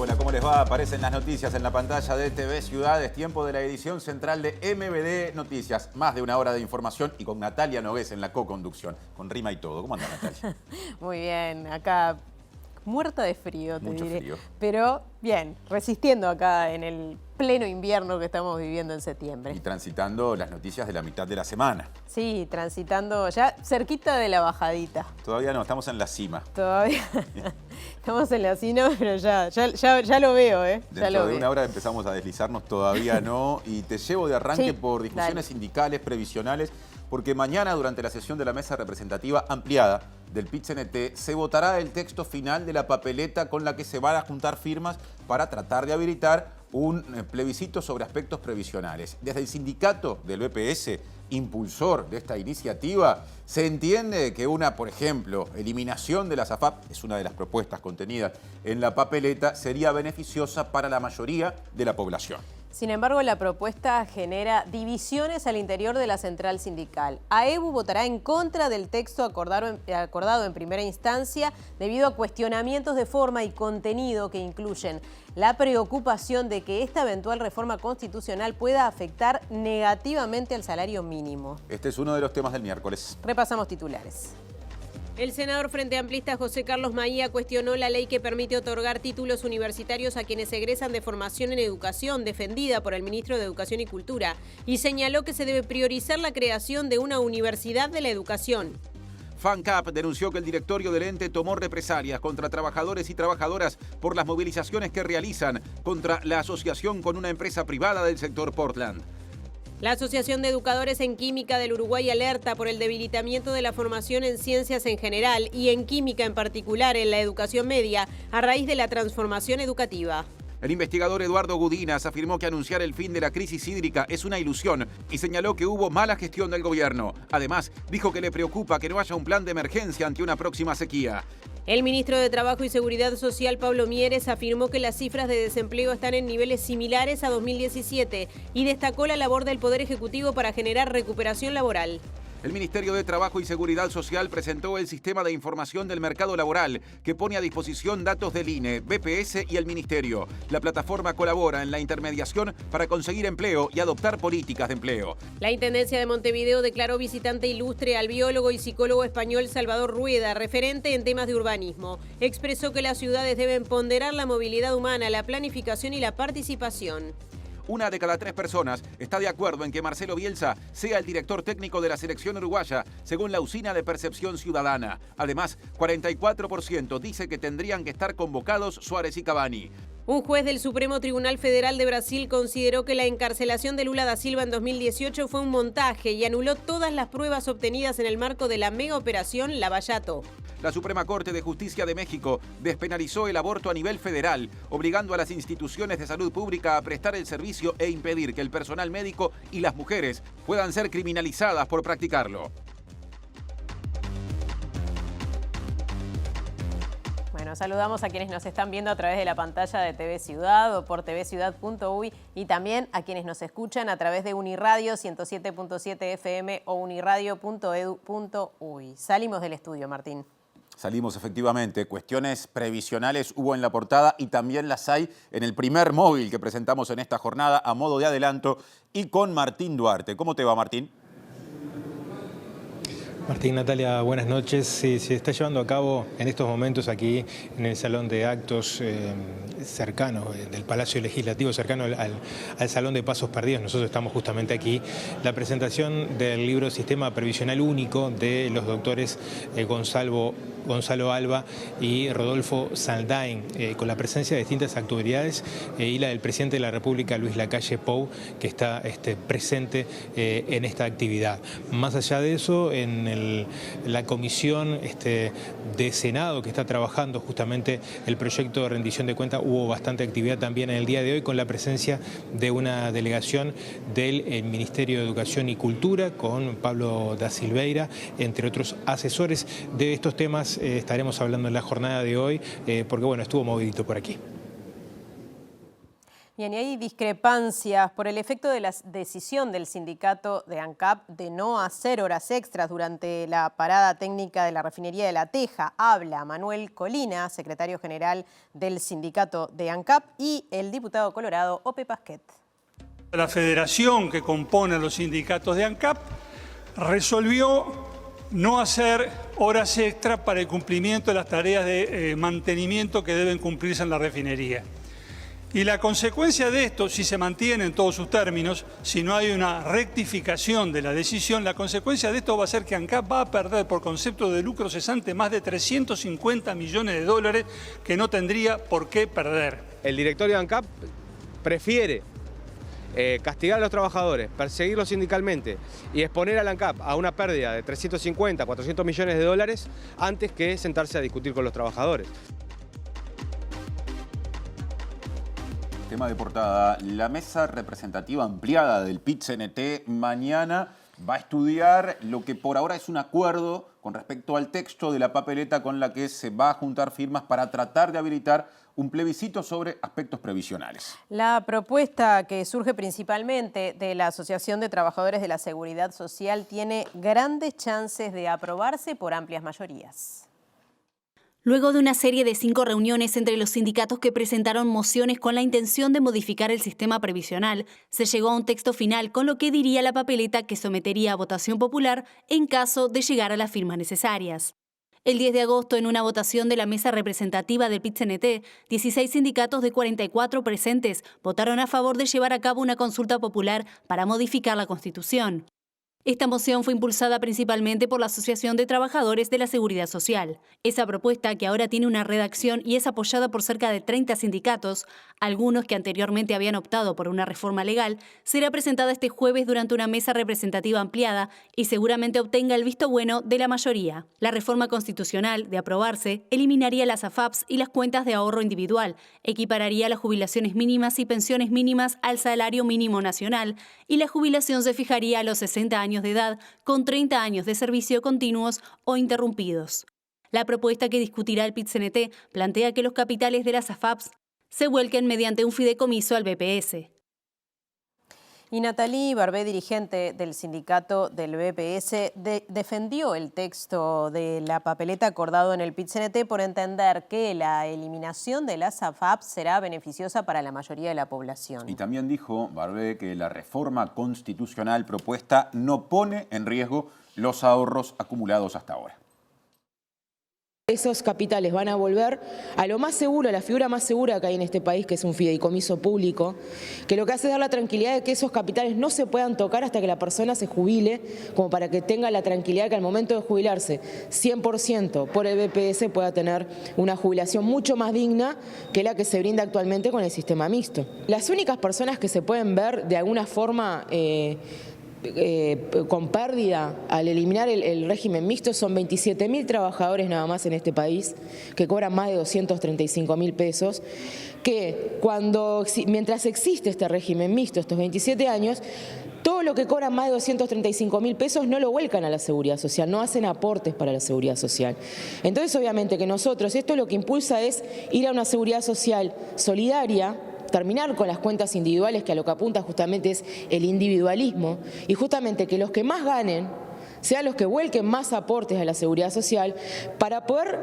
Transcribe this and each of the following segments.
Hola, ¿cómo les va? Aparecen las noticias en la pantalla de TV Ciudad. Es tiempo de la edición central de MBD Noticias. Más de una hora de información y con Natalia Nogués en la co-conducción. Con rima y todo. ¿Cómo anda, Natalia? Muy bien, acá muerta de frío, te Mucho diré. frío. Pero bien, resistiendo acá en el pleno invierno que estamos viviendo en septiembre. Y transitando las noticias de la mitad de la semana. Sí, transitando ya cerquita de la bajadita. Todavía no, estamos en la cima. Todavía estamos en la cima, pero ya lo veo, ¿eh? Ya Dentro lo de veo. una hora empezamos a deslizarnos, todavía no. Y te llevo de arranque Sí, por discusiones dale. sindicales, previsionales, porque mañana, durante la sesión de la mesa representativa ampliada del PIT-CNT, se votará el texto final de la papeleta con la que se van a juntar firmas para tratar de habilitar un plebiscito sobre aspectos previsionales. Desde el sindicato del BPS, impulsor de esta iniciativa, se entiende que por ejemplo, eliminación de las AFAP, es una de las propuestas contenidas en la papeleta, sería beneficiosa para la mayoría de la población. Sin embargo, la propuesta genera divisiones al interior de la central sindical. AEBU votará en contra del texto acordado en primera instancia debido a cuestionamientos de forma y contenido que incluyen la preocupación de que esta eventual reforma constitucional pueda afectar negativamente al salario mínimo. Este es uno de los temas del miércoles. Repasamos titulares. El senador Frente Amplista José Carlos Maía cuestionó la ley que permite otorgar títulos universitarios a quienes egresan de formación en educación, defendida por el ministro de Educación y Cultura, y señaló que se debe priorizar la creación de una universidad de la educación. FANCAP denunció que el directorio del ente tomó represalias contra trabajadores y trabajadoras por las movilizaciones que realizan contra la asociación con una empresa privada del sector Portland. La Asociación de Educadores en Química del Uruguay alerta por el debilitamiento de la formación en ciencias en general y en química en particular en la educación media a raíz de la transformación educativa. El investigador Eduardo Gudinas afirmó que anunciar el fin de la crisis hídrica es una ilusión y señaló que hubo mala gestión del gobierno. Además, dijo que le preocupa que no haya un plan de emergencia ante una próxima sequía. El ministro de Trabajo y Seguridad Social, Pablo Mieres, afirmó que las cifras de desempleo están en niveles similares a 2017 y destacó la labor del Poder Ejecutivo para generar recuperación laboral. El Ministerio de Trabajo y Seguridad Social presentó el Sistema de Información del Mercado Laboral, que pone a disposición datos del INE, BPS y el Ministerio. La plataforma colabora en la intermediación para conseguir empleo y adoptar políticas de empleo. La Intendencia de Montevideo declaró visitante ilustre al biólogo y psicólogo español Salvador Rueda, referente en temas de urbanismo. Expresó que las ciudades deben ponderar la movilidad humana, la planificación y la participación. 1 de cada 3 personas está de acuerdo en que Marcelo Bielsa sea el director técnico de la selección uruguaya, según la Usina de Percepción Ciudadana. Además, 44% dice que tendrían que estar convocados Suárez y Cavani. Un juez del Supremo Tribunal Federal de Brasil consideró que la encarcelación de Lula da Silva en 2018 fue un montaje y anuló todas las pruebas obtenidas en el marco de la mega operación Lava Jato. La Suprema Corte de Justicia de México despenalizó el aborto a nivel federal, obligando a las instituciones de salud pública a prestar el servicio e impedir que el personal médico y las mujeres puedan ser criminalizadas por practicarlo. Bueno, saludamos a quienes nos están viendo a través de la pantalla de TV Ciudad o por tvciudad.uy y también a quienes nos escuchan a través de Uniradio 107.7 FM o uniradio.edu.uy. Salimos del estudio, Martín. Salimos efectivamente. Cuestiones previsionales hubo en la portada y también las hay en el primer móvil que presentamos en esta jornada a modo de adelanto y con Martín Duarte. ¿Cómo te va, Martín? Martín, Natalia, buenas noches. Sí, se está llevando a cabo en estos momentos aquí en el Salón de Actos cercano del Palacio Legislativo, cercano al Salón de Pasos Perdidos. Nosotros estamos justamente aquí. La presentación del libro Sistema Previsional Único de los doctores Gonzalo Alba y Rodolfo Saldain, con la presencia de distintas autoridades y la del presidente de la República, Luis Lacalle Pou, que está presente en esta actividad. Más allá de eso, en la comisión de Senado que está trabajando justamente el proyecto de rendición de cuentas, hubo bastante actividad también en el día de hoy con la presencia de una delegación del Ministerio de Educación y Cultura con Pablo da Silveira, entre otros asesores. De estos temas estaremos hablando en la jornada de hoy porque bueno, estuvo movidito por aquí. Bien, y hay discrepancias por el efecto de la decisión del sindicato de ANCAP de no hacer horas extras durante la parada técnica de la refinería de La Teja. Habla Manuel Colina, secretario general del sindicato de ANCAP, y el diputado colorado Ope Pasquet. La federación que compone los sindicatos de ANCAP resolvió no hacer horas extras para el cumplimiento de las tareas de mantenimiento que deben cumplirse en la refinería. Y la consecuencia de esto, si se mantiene en todos sus términos, si no hay una rectificación de la decisión, la consecuencia de esto va a ser que ANCAP va a perder por concepto de lucro cesante más de 350 millones de dólares que no tendría por qué perder. El directorio de ANCAP prefiere castigar a los trabajadores, perseguirlos sindicalmente y exponer al ANCAP a una pérdida de 350, 400 millones de dólares antes que sentarse a discutir con los trabajadores. Tema de portada, la mesa representativa ampliada del PIT-CNT mañana va a estudiar lo que por ahora es un acuerdo con respecto al texto de la papeleta con la que se va a juntar firmas para tratar de habilitar un plebiscito sobre aspectos previsionales. La propuesta, que surge principalmente de la Asociación de Trabajadores de la Seguridad Social, tiene grandes chances de aprobarse por amplias mayorías. Luego de una serie de 5 reuniones entre los sindicatos que presentaron mociones con la intención de modificar el sistema previsional, se llegó a un texto final con lo que diría la papeleta que sometería a votación popular en caso de llegar a las firmas necesarias. El 10 de agosto, en una votación de la mesa representativa del PIT-CNT, 16 sindicatos de 44 presentes votaron a favor de llevar a cabo una consulta popular para modificar la Constitución. Esta moción fue impulsada principalmente por la Asociación de Trabajadores de la Seguridad Social. Esa propuesta, que ahora tiene una redacción y es apoyada por cerca de 30 sindicatos, algunos que anteriormente habían optado por una reforma legal, será presentada este jueves durante una mesa representativa ampliada y seguramente obtenga el visto bueno de la mayoría. La reforma constitucional, de aprobarse, eliminaría las AFAPs y las cuentas de ahorro individual, equipararía las jubilaciones mínimas y pensiones mínimas al salario mínimo nacional y la jubilación se fijaría a los 60 años de edad con 30 años de servicio continuos o interrumpidos. La propuesta que discutirá el PIT-CNT plantea que los capitales de las AFAPs se vuelquen mediante un fideicomiso al BPS. Y Natalie Barbé, dirigente del sindicato del BPS, defendió el texto de la papeleta acordado en el PIT-CNT por entender que la eliminación de las AFAP será beneficiosa para la mayoría de la población. Y también dijo Barbé que la reforma constitucional propuesta no pone en riesgo los ahorros acumulados hasta ahora. Esos capitales van a volver a lo más seguro, a la figura más segura que hay en este país, que es un fideicomiso público, que lo que hace es dar la tranquilidad de que esos capitales no se puedan tocar hasta que la persona se jubile, como para que tenga la tranquilidad de que al momento de jubilarse 100% por el BPS pueda tener una jubilación mucho más digna que la que se brinda actualmente con el sistema mixto. Las únicas personas que se pueden ver de alguna forma con pérdida al eliminar el régimen mixto son 27.000 trabajadores nada más en este país que cobran más de 235.000 pesos, que mientras existe este régimen mixto, estos 27 años, todo lo que cobran más de 235.000 pesos no lo vuelcan a la seguridad social, no hacen aportes para la seguridad social. Entonces, obviamente que nosotros, esto lo que impulsa es ir a una seguridad social solidaria, terminar con las cuentas individuales, que a lo que apunta justamente es el individualismo, y justamente que los que más ganen sean los que vuelquen más aportes a la seguridad social para poder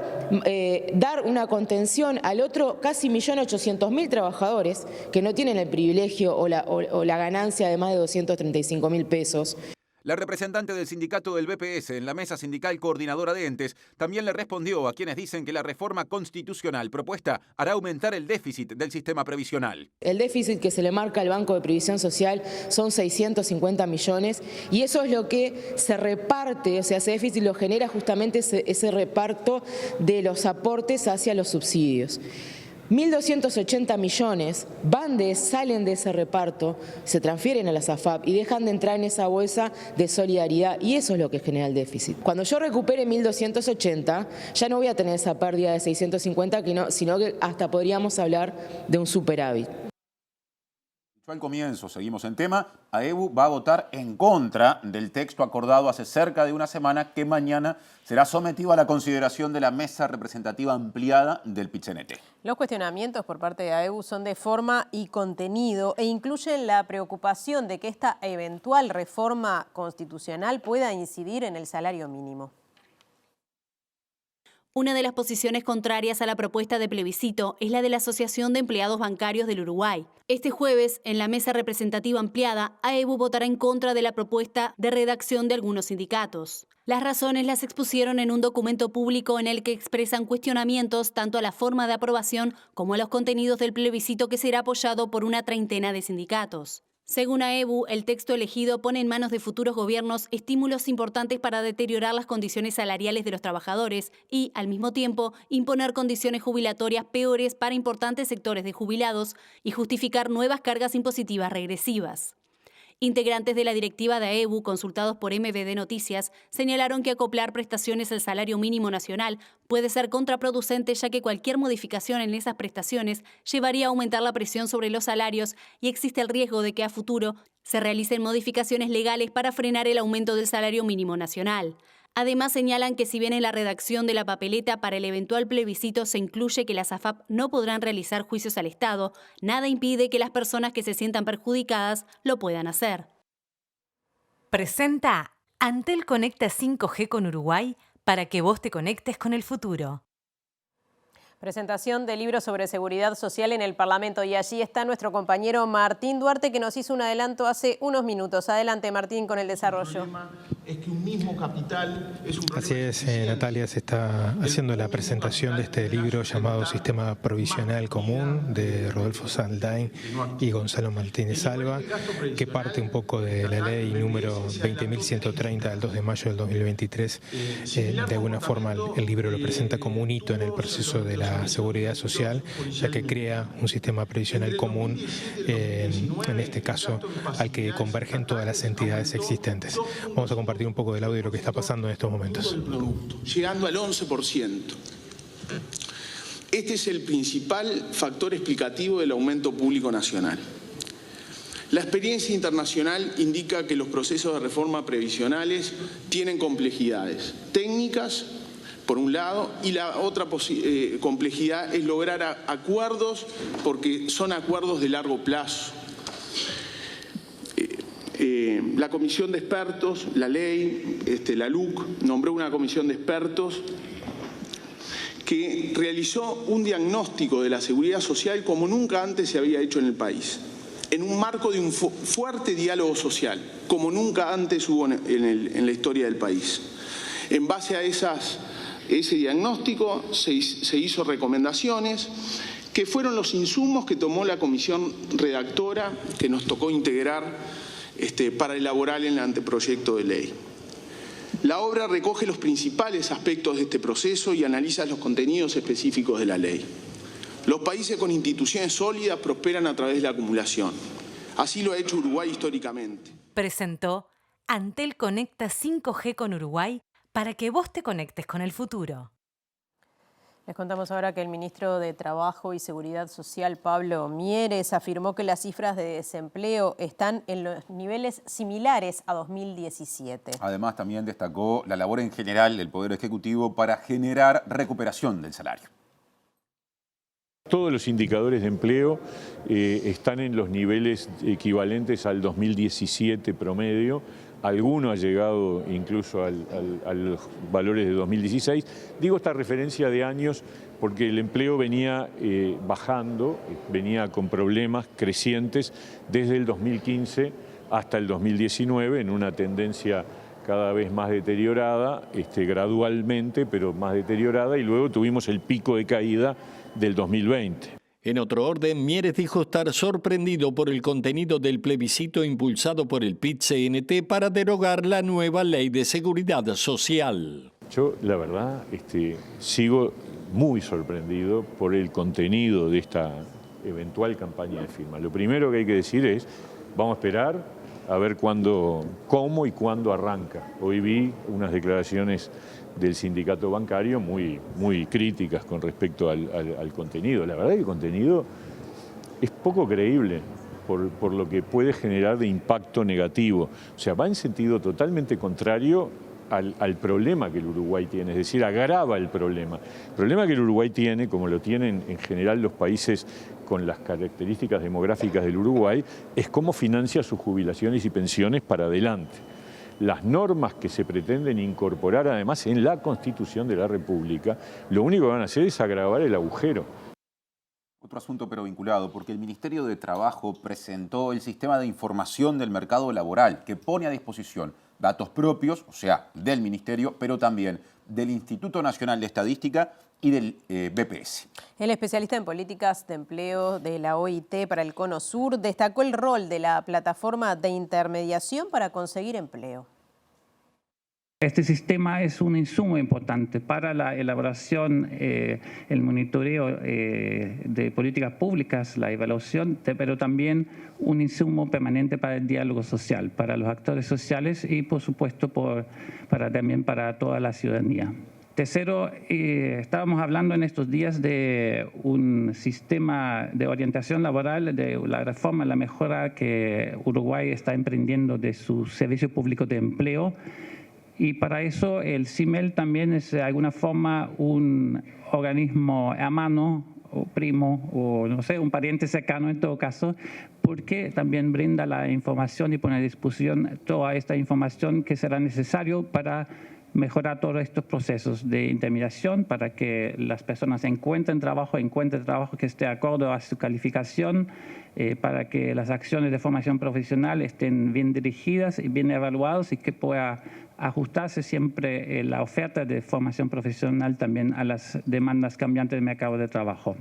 dar una contención al otro casi 1.800.000 trabajadores que no tienen el privilegio o la ganancia de más de 235.000 pesos. La representante del sindicato del BPS en la mesa sindical coordinadora de entes también le respondió a quienes dicen que la reforma constitucional propuesta hará aumentar el déficit del sistema previsional. El déficit que se le marca al Banco de Previsión Social son 650 millones y eso es lo que se reparte, o sea, ese déficit lo genera justamente ese reparto de los aportes hacia los subsidios. 1.280 millones salen de ese reparto, se transfieren a las AFAP y dejan de entrar en esa bolsa de solidaridad, y eso es lo que genera el déficit. Cuando yo recupere 1.280, ya no voy a tener esa pérdida de 650, sino que hasta podríamos hablar de un superávit. Al comienzo, seguimos en tema, AEBU va a votar en contra del texto acordado hace cerca de una semana que mañana será sometido a la consideración de la mesa representativa ampliada del PIT-CNT. Los cuestionamientos por parte de AEBU son de forma y contenido e incluyen la preocupación de que esta eventual reforma constitucional pueda incidir en el salario mínimo. Una de las posiciones contrarias a la propuesta de plebiscito es la de la Asociación de Empleados Bancarios del Uruguay. Este jueves, en la mesa representativa ampliada, AEBU votará en contra de la propuesta de redacción de algunos sindicatos. Las razones las expusieron en un documento público en el que expresan cuestionamientos tanto a la forma de aprobación como a los contenidos del plebiscito que será apoyado por una treintena de sindicatos. Según AEBU, el texto elegido pone en manos de futuros gobiernos estímulos importantes para deteriorar las condiciones salariales de los trabajadores y, al mismo tiempo, imponer condiciones jubilatorias peores para importantes sectores de jubilados y justificar nuevas cargas impositivas regresivas. Integrantes de la directiva de AEBU, consultados por MBD Noticias, señalaron que acoplar prestaciones al salario mínimo nacional puede ser contraproducente, ya que cualquier modificación en esas prestaciones llevaría a aumentar la presión sobre los salarios y existe el riesgo de que a futuro se realicen modificaciones legales para frenar el aumento del salario mínimo nacional. Además, señalan que si bien en la redacción de la papeleta para el eventual plebiscito se incluye que las AFAP no podrán realizar juicios al Estado, nada impide que las personas que se sientan perjudicadas lo puedan hacer. Presenta Antel Conecta 5G con Uruguay para que vos te conectes con el futuro. Presentación del libro sobre seguridad social en el Parlamento y allí está nuestro compañero Martín Duarte que nos hizo un adelanto hace unos minutos. Adelante, Martín, con el desarrollo. Es que un mismo capital es un problema. Así es, Natalia, se está haciendo la presentación de este libro llamado Sistema Provisional Común de Rodolfo Saldain y Gonzalo Martínez Alba, que parte un poco de la ley número 20.130 del 2 de mayo del 2023. De alguna forma el libro lo presenta como un hito en el proceso de la seguridad social, ya que crea un sistema previsional común, en este caso al que convergen todas las entidades existentes. Vamos a compartir un poco del audio de lo que está pasando en estos momentos. Llegando al 11%. Este es el principal factor explicativo del aumento público nacional. La experiencia internacional indica que los procesos de reforma previsionales tienen complejidades técnicas, por un lado, y la otra complejidad es lograr acuerdos, porque son acuerdos de largo plazo. La comisión de expertos, la ley, la LUC, nombró una comisión de expertos que realizó un diagnóstico de la seguridad social como nunca antes se había hecho en el país, en un marco de un fuerte diálogo social, como nunca antes hubo en la historia del país. En base a ese diagnóstico se hizo recomendaciones que fueron los insumos que tomó la comisión redactora que nos tocó integrar para elaborar el anteproyecto de ley. La obra recoge los principales aspectos de este proceso y analiza los contenidos específicos de la ley. Los países con instituciones sólidas prosperan a través de la acumulación. Así lo ha hecho Uruguay históricamente. Presentó Antel Conecta 5G con Uruguay para que vos te conectes con el futuro. Les contamos ahora que el ministro de Trabajo y Seguridad Social, Pablo Mieres, afirmó que las cifras de desempleo están en los niveles similares a 2017. Además, también destacó la labor en general del Poder Ejecutivo para generar recuperación del salario. Todos los indicadores de empleo están en los niveles equivalentes al 2017 promedio. Alguno ha llegado incluso a los valores de 2016. Digo esta referencia de años porque el empleo venía bajando, venía con problemas crecientes desde el 2015 hasta el 2019 en una tendencia cada vez más deteriorada, gradualmente, pero más deteriorada, y luego tuvimos el pico de caída del 2020. En otro orden, Mieres dijo estar sorprendido por el contenido del plebiscito impulsado por el PIT-CNT para derogar la nueva Ley de Seguridad Social. Yo, la verdad, sigo muy sorprendido por el contenido de esta eventual campaña de firma. Lo primero que hay que decir es, vamos a esperar a ver cómo y cuándo arranca. Hoy vi unas declaraciones del sindicato bancario muy críticas con respecto al contenido. La verdad que el contenido es poco creíble. por lo que puede generar de impacto negativo. O sea, va en sentido totalmente contrario al problema que el Uruguay tiene, es decir, agrava el problema. El problema que el Uruguay tiene, como lo tienen en general los países con las características demográficas del Uruguay, es cómo financia sus jubilaciones y pensiones para adelante. Las normas que se pretenden incorporar además en la Constitución de la República, lo único que van a hacer es agravar el agujero. Otro asunto pero vinculado, porque el Ministerio de Trabajo presentó el sistema de información del mercado laboral que pone a disposición datos propios, o sea, del Ministerio, pero también del Instituto Nacional de Estadística y del BPS. El especialista en políticas de empleo de la OIT para el Cono Sur destacó el rol de la plataforma de intermediación para conseguir empleo. Este sistema es un insumo importante para la elaboración, el monitoreo de políticas públicas, la evaluación, pero también un insumo permanente para el diálogo social, para los actores sociales y, por supuesto, también para toda la ciudadanía. Tercero, estábamos hablando en estos días de un sistema de orientación laboral, de la reforma, la mejora que Uruguay está emprendiendo de su servicio público de empleo. Y para eso el CIMEL también es de alguna forma un organismo hermano o primo o no sé, un pariente cercano en todo caso, porque también brinda la información y pone a disposición toda esta información que será necesario para mejorar todos estos procesos de intermediación, para que las personas encuentren trabajo que esté de acuerdo a su calificación, para que las acciones de formación profesional estén bien dirigidas y bien evaluadas y que pueda ajustarse siempre la oferta de formación profesional también a las demandas cambiantes del mercado de trabajo.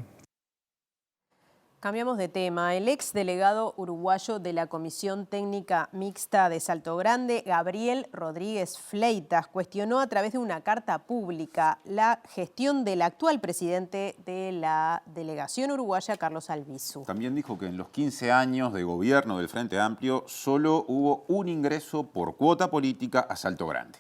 Cambiamos de tema. El ex delegado uruguayo de la Comisión Técnica Mixta de Salto Grande, Gabriel Rodríguez Fleitas, cuestionó a través de una carta pública la gestión del actual presidente de la delegación uruguaya, Carlos Albizu. También dijo que en los 15 años de gobierno del Frente Amplio solo hubo un ingreso por cuota política a Salto Grande.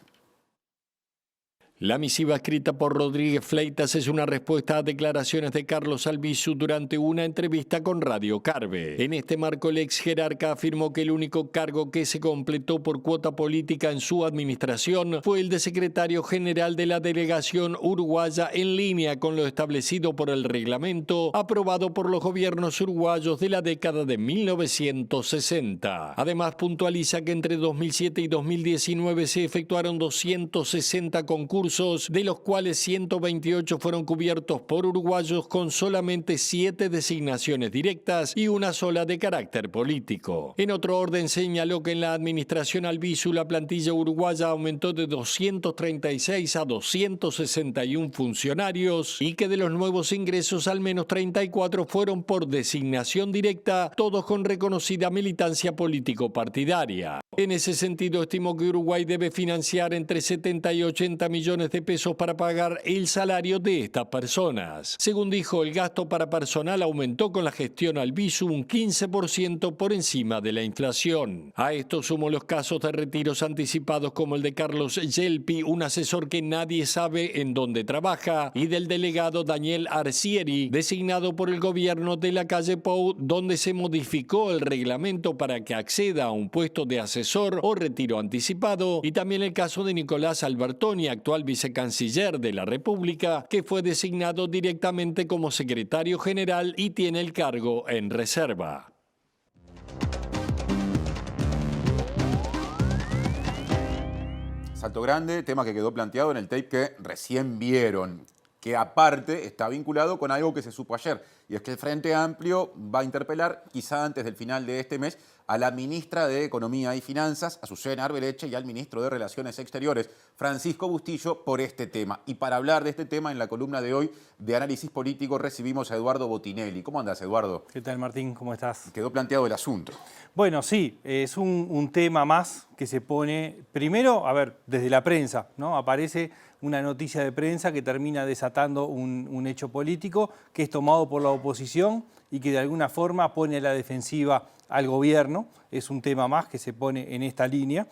La misiva escrita por Rodríguez Fleitas es una respuesta a declaraciones de Carlos Albizu durante una entrevista con Radio Carve. En este marco, el ex jerarca afirmó que el único cargo que se completó por cuota política en su administración fue el de secretario general de la delegación uruguaya, en línea con lo establecido por el reglamento aprobado por los gobiernos uruguayos de la década de 1960. Además, puntualiza que entre 2007 y 2019 se efectuaron 260 concursos, de los cuales 128 fueron cubiertos por uruguayos, con solamente 7 designaciones directas y una sola de carácter político. En otro orden, señaló que en la administración Albizu la plantilla uruguaya aumentó de 236 a 261 funcionarios y que de los nuevos ingresos al menos 34 fueron por designación directa, todos con reconocida militancia político-partidaria. En ese sentido, estimó que Uruguay debe financiar entre 70 y 80 millones de pesos para pagar el salario de estas personas. Según dijo, el gasto para personal aumentó con la gestión Albizu un 15% por encima de la inflación. A esto sumó los casos de retiros anticipados como el de Carlos Yelpi, un asesor que nadie sabe en dónde trabaja, y del delegado Daniel Arcieri, designado por el gobierno de la calle Pou, donde se modificó el reglamento para que acceda a un puesto de asesor o retiro anticipado, y también el caso de Nicolás Albertoni, actual vicecanciller de la República, que fue designado directamente como secretario general y tiene el cargo en reserva. Salto Grande, tema que quedó planteado en el tape que recién vieron, que aparte está vinculado con algo que se supo ayer, y es que el Frente Amplio va a interpelar, quizá antes del final de este mes, a la ministra de Economía y Finanzas, Azucena Arbeleche, y al ministro de Relaciones Exteriores, Francisco Bustillo, por este tema. Y para hablar de este tema, en la columna de hoy de Análisis Político recibimos a Eduardo Botinelli. ¿Cómo andas, Eduardo? ¿Qué tal, Martín? ¿Cómo estás? Quedó planteado el asunto. Bueno, sí, es un tema más que se pone, primero, a ver, desde la prensa, ¿no? Aparece una noticia de prensa que termina desatando un hecho político que es tomado por la oposición y que de alguna forma pone a la defensiva al gobierno. Es un tema más que se pone en esta línea,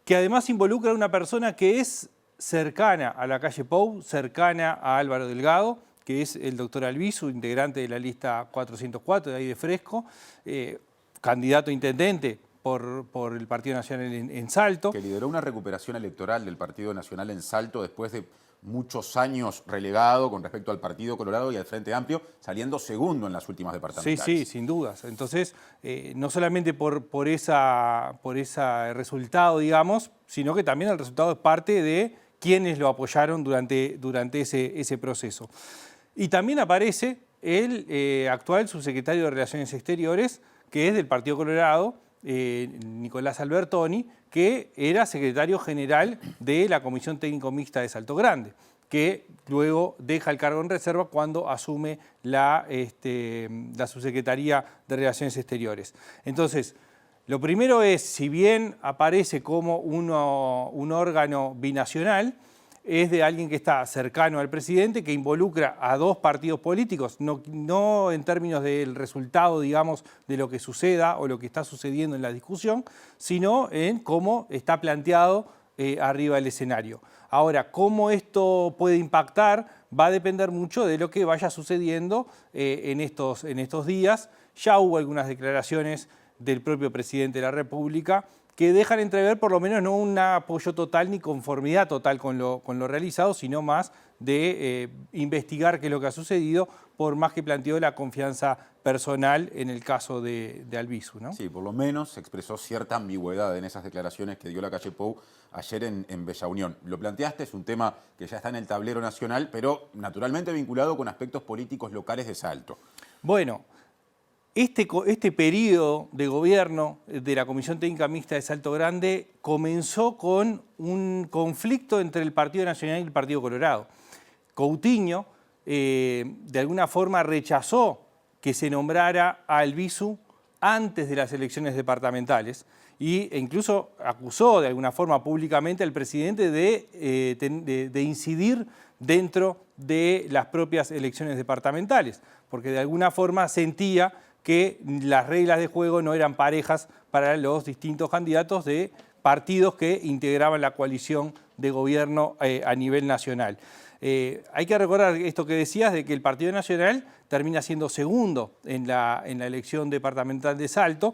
que además involucra a una persona que es cercana a la calle Pou, cercana a Álvaro Delgado, que es el doctor Albizu, integrante de la lista 404 de ahí de Fresco, candidato a intendente por el Partido Nacional en Salto. Que lideró una recuperación electoral del Partido Nacional en Salto después de muchos años relegado con respecto al Partido Colorado y al Frente Amplio, saliendo segundo en las últimas departamentales. Sí, sin dudas. Entonces, no solamente por ese resultado, digamos, sino que también el resultado es parte de quienes lo apoyaron durante ese proceso. Y también aparece el actual subsecretario de Relaciones Exteriores, que es del Partido Colorado, Nicolás Albertoni, que era secretario general de la Comisión Técnico Mixta de Salto Grande, que luego deja el cargo en reserva cuando asume la subsecretaría de Relaciones Exteriores. Entonces, lo primero es, si bien aparece como un órgano binacional, es de alguien que está cercano al presidente, que involucra a dos partidos políticos, no en términos del resultado, digamos, de lo que suceda o lo que está sucediendo en la discusión, sino en cómo está planteado arriba del escenario. Ahora, cómo esto puede impactar va a depender mucho de lo que vaya sucediendo en estos días. Ya hubo algunas declaraciones del propio presidente de la República que dejan entrever por lo menos no un apoyo total ni conformidad total con lo realizado, sino más de investigar qué es lo que ha sucedido, por más que planteó la confianza personal en el caso de Albizu, ¿no? Sí, por lo menos se expresó cierta ambigüedad en esas declaraciones que dio la calle Pou ayer en Bella Unión. Lo planteaste, es un tema que ya está en el tablero nacional, pero naturalmente vinculado con aspectos políticos locales de Salto. Bueno, este periodo de gobierno de la Comisión Técnica Mixta de Salto Grande comenzó con un conflicto entre el Partido Nacional y el Partido Colorado. Coutinho, de alguna forma, rechazó que se nombrara a Albizu antes de las elecciones departamentales e incluso acusó de alguna forma públicamente al presidente de incidir dentro de las propias elecciones departamentales, porque de alguna forma sentía que las reglas de juego no eran parejas para los distintos candidatos de partidos que integraban la coalición de gobierno a nivel nacional. Hay que recordar esto que decías de que el Partido Nacional termina siendo segundo en la elección departamental de Salto,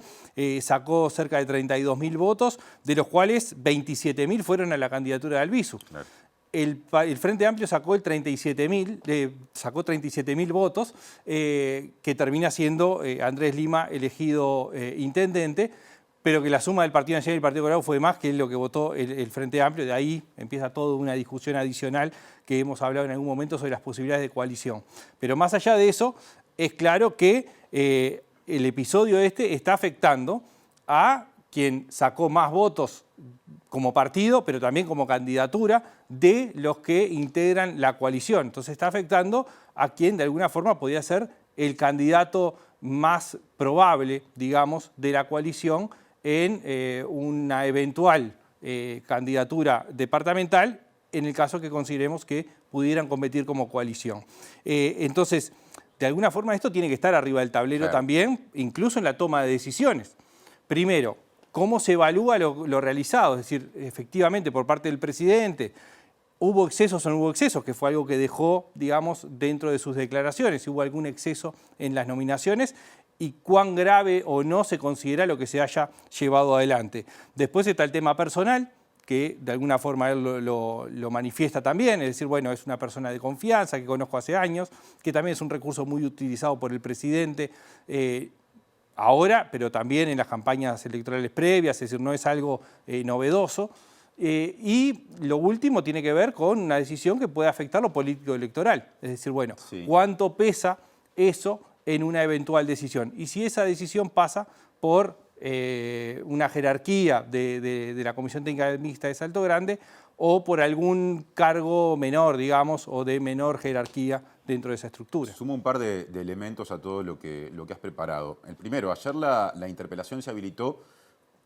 sacó cerca de 32.000 votos, de los cuales 27.000 fueron a la candidatura de Albizu. Claro. El Frente Amplio sacó 37.000 votos, que termina siendo Andrés Lima elegido intendente, pero que la suma del Partido Nacional y el Partido Colorado fue más que lo que votó el Frente Amplio. De ahí empieza toda una discusión adicional que hemos hablado en algún momento sobre las posibilidades de coalición. Pero más allá de eso, es claro que el episodio está afectando a quien sacó más votos como partido, pero también como candidatura de los que integran la coalición. Entonces está afectando a quien de alguna forma podía ser el candidato más probable, digamos, de la coalición en una eventual candidatura departamental, en el caso que consideremos que pudieran competir como coalición. Entonces, de alguna forma esto tiene que estar arriba del tablero también, incluso en la toma de decisiones. Primero, ¿cómo se evalúa lo realizado? Es decir, efectivamente, por parte del presidente, ¿hubo excesos o no hubo excesos? Que fue algo que dejó, digamos, dentro de sus declaraciones. Si hubo algún exceso en las nominaciones y cuán grave o no se considera lo que se haya llevado adelante. Después está el tema personal, que de alguna forma él lo manifiesta también, es decir, bueno, es una persona de confianza que conozco hace años, que también es un recurso muy utilizado por el presidente, ahora, pero también en las campañas electorales previas, es decir, no es algo novedoso. Y lo último tiene que ver con una decisión que puede afectar lo político-electoral. Es decir, bueno, ¿cuánto pesa eso en una eventual decisión? Y si esa decisión pasa por una jerarquía de la Comisión Técnica Mixta de Salto Grande o por algún cargo menor, digamos, o de menor jerarquía dentro de esa estructura. Sumo un par de elementos a todo lo que has preparado. El primero, ayer la interpelación se habilitó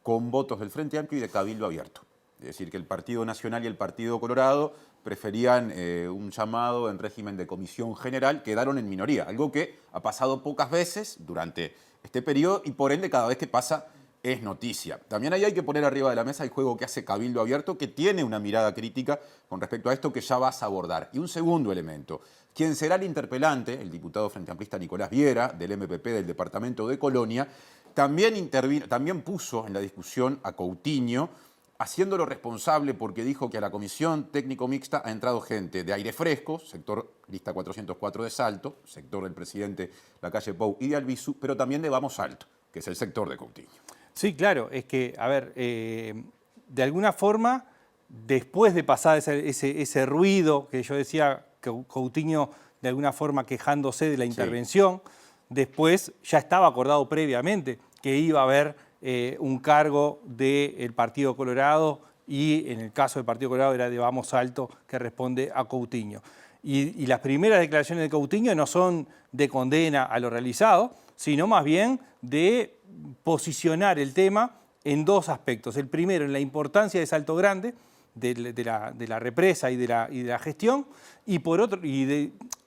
con votos del Frente Amplio y de Cabildo Abierto. Es decir, que el Partido Nacional y el Partido Colorado preferían un llamado en régimen de comisión general, quedaron en minoría, algo que ha pasado pocas veces durante este periodo y por ende cada vez que pasa es noticia. También ahí hay que poner arriba de la mesa el juego que hace Cabildo Abierto, que tiene una mirada crítica con respecto a esto que ya vas a abordar. Y un segundo elemento, quien será el interpelante, el diputado frente amplista Nicolás Viera, del MPP del departamento de Colonia, También puso en la discusión a Coutinho, haciéndolo responsable porque dijo que a la comisión técnico mixta ha entrado gente de Aire Fresco, sector lista 404 de Salto, sector del presidente Lacalle Pou y de Albizu, pero también de Vamos Alto, que es el sector de Coutinho. Sí, claro, es que, a ver, de alguna forma, después de pasar ese ruido que yo decía, que Coutinho de alguna forma quejándose de la intervención, después ya estaba acordado previamente que iba a haber un cargo del Partido Colorado y en el caso del Partido Colorado era de Vamos Alto, que responde a Coutinho. Y las primeras declaraciones de Coutinho no son de condena a lo realizado, sino más bien de posicionar el tema en dos aspectos. El primero, en la importancia de Salto Grande, de la represa y de la gestión, y por otro,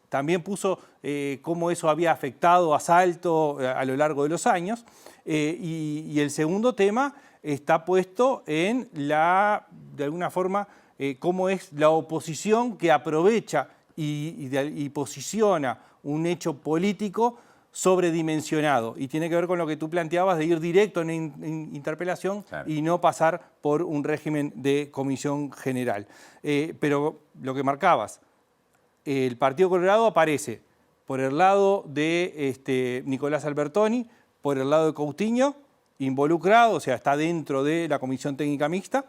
también puso cómo eso había afectado a Salto a lo largo de los años. Y el segundo tema está puesto en de alguna forma, cómo es la oposición que aprovecha y posiciona un hecho político sobredimensionado. Y tiene que ver con lo que tú planteabas de ir directo en interpelación y no pasar por un régimen de comisión general. Pero lo que marcabas, el Partido Colorado aparece por el lado de Nicolás Albertoni, por el lado de Coutinho, involucrado, o sea, está dentro de la Comisión Técnica Mixta,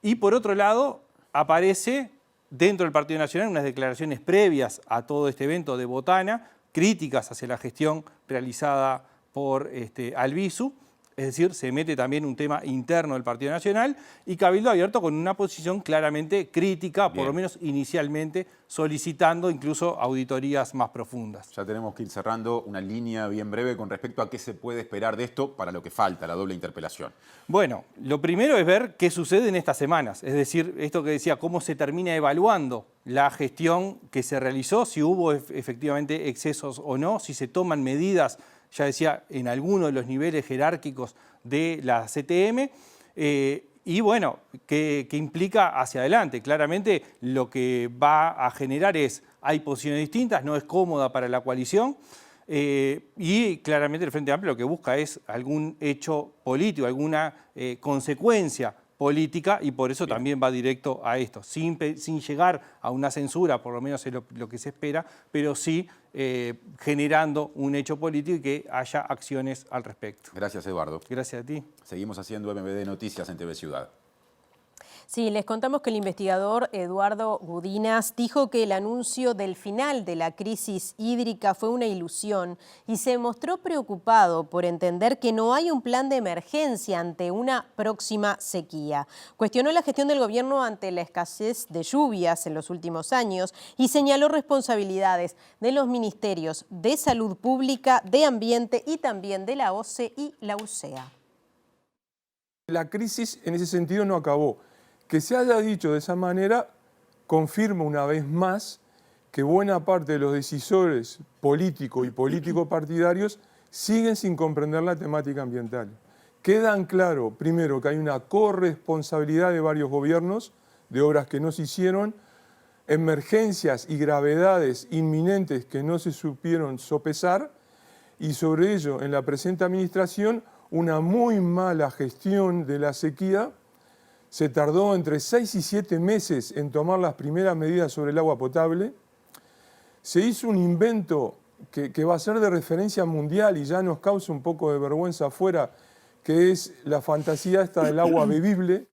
y por otro lado aparece dentro del Partido Nacional unas declaraciones previas a todo este evento de Botana, críticas hacia la gestión realizada por Albizu, es decir, se mete también un tema interno del Partido Nacional y Cabildo Abierto con una posición claramente crítica, por lo menos inicialmente, solicitando incluso auditorías más profundas. Ya tenemos que ir cerrando una línea bien breve con respecto a qué se puede esperar de esto para lo que falta, la doble interpelación. Bueno, lo primero es ver qué sucede en estas semanas, es decir, esto que decía, cómo se termina evaluando la gestión que se realizó, si hubo efectivamente excesos o no, si se toman medidas, ya decía, en alguno de los niveles jerárquicos de la CTM, y bueno, que implica hacia adelante. Claramente lo que va a generar hay posiciones distintas, no es cómoda para la coalición, y claramente el Frente Amplio lo que busca es algún hecho político, alguna consecuencia política, y por eso también va directo a esto, sin llegar a una censura, por lo menos es lo que se espera, pero sí generando un hecho político y que haya acciones al respecto. Gracias, Eduardo. Gracias a ti. Seguimos haciendo MBD Noticias en TV Ciudad. Sí, les contamos que el investigador Eduardo Gudinas dijo que el anuncio del final de la crisis hídrica fue una ilusión y se mostró preocupado por entender que no hay un plan de emergencia ante una próxima sequía. Cuestionó la gestión del gobierno ante la escasez de lluvias en los últimos años y señaló responsabilidades de los ministerios de Salud Pública, de Ambiente y también de la OCE y la UCEA. La crisis en ese sentido no acabó. Que se haya dicho de esa manera confirma una vez más que buena parte de los decisores políticos y político-partidarios siguen sin comprender la temática ambiental. Quedan claro, primero, que hay una corresponsabilidad de varios gobiernos de obras que no se hicieron, emergencias y gravedades inminentes que no se supieron sopesar y sobre ello, en la presente administración, una muy mala gestión de la sequía. Se tardó entre 6 y 7 meses en tomar las primeras medidas sobre el agua potable. Se hizo un invento que va a ser de referencia mundial y ya nos causa un poco de vergüenza afuera, que es la fantasía esta del agua bebible.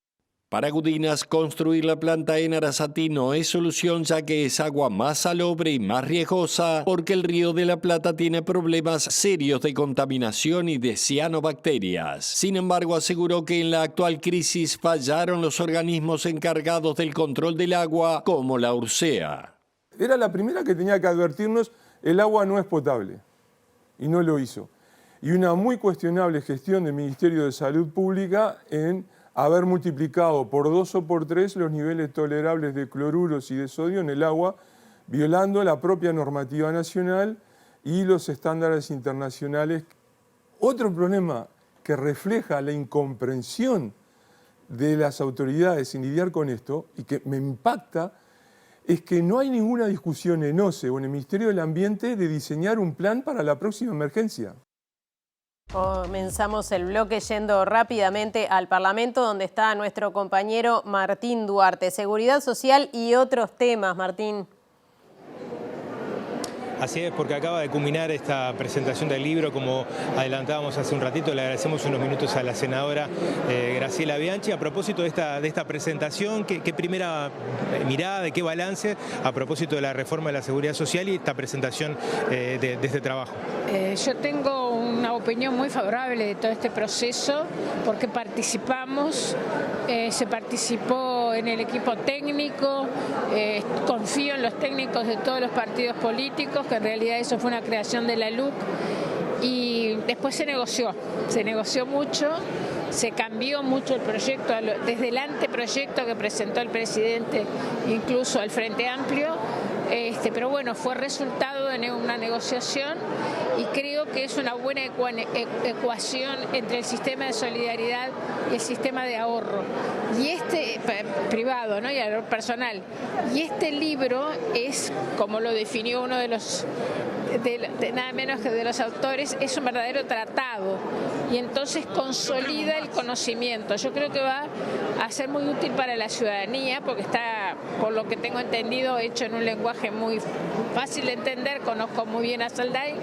Para Gudinas, construir la planta en Arasati no es solución, ya que es agua más salobre y más riesgosa, porque el Río de la Plata tiene problemas serios de contaminación y de cianobacterias. Sin embargo, aseguró que en la actual crisis fallaron los organismos encargados del control del agua, como la URCEA. Era la primera que tenía que advertirnos, el agua no es potable, y no lo hizo. Y una muy cuestionable gestión del Ministerio de Salud Pública en haber multiplicado por 2 o por 3 los niveles tolerables de cloruros y de sodio en el agua, violando la propia normativa nacional y los estándares internacionales. Otro problema que refleja la incomprensión de las autoridades en lidiar con esto, y que me impacta, es que no hay ninguna discusión en OCE o en el Ministerio del Ambiente de diseñar un plan para la próxima emergencia. Comenzamos el bloque yendo rápidamente al Parlamento, donde está nuestro compañero Martín Duarte. Seguridad social y otros temas, Martín. Así es, porque acaba de culminar esta presentación del libro, como adelantábamos hace un ratito. Le agradecemos unos minutos a la senadora Graciela Bianchi. A propósito de esta presentación, ¿qué primera mirada, de qué balance a propósito de la reforma de la seguridad social y esta presentación de este trabajo? Yo tengo una opinión muy favorable de todo este proceso, porque participamos, se participó en el equipo técnico, confío en los técnicos de todos los partidos políticos, que en realidad eso fue una creación de la LUC, y después se negoció mucho, se cambió mucho el proyecto, desde el anteproyecto que presentó el presidente, incluso al Frente Amplio, pero bueno, fue resultado de una negociación y creo que es una buena ecuación entre el sistema de solidaridad y el sistema de ahorro, y privado, ¿no? Y ahorro personal. Y este libro es, como lo definió uno de los nada menos que de los autores, es un verdadero tratado y entonces consolida el conocimiento. Yo creo que va a ser muy útil para la ciudadanía porque está, por lo que tengo entendido, hecho en un lenguaje muy fácil de entender. Conozco muy bien a Salday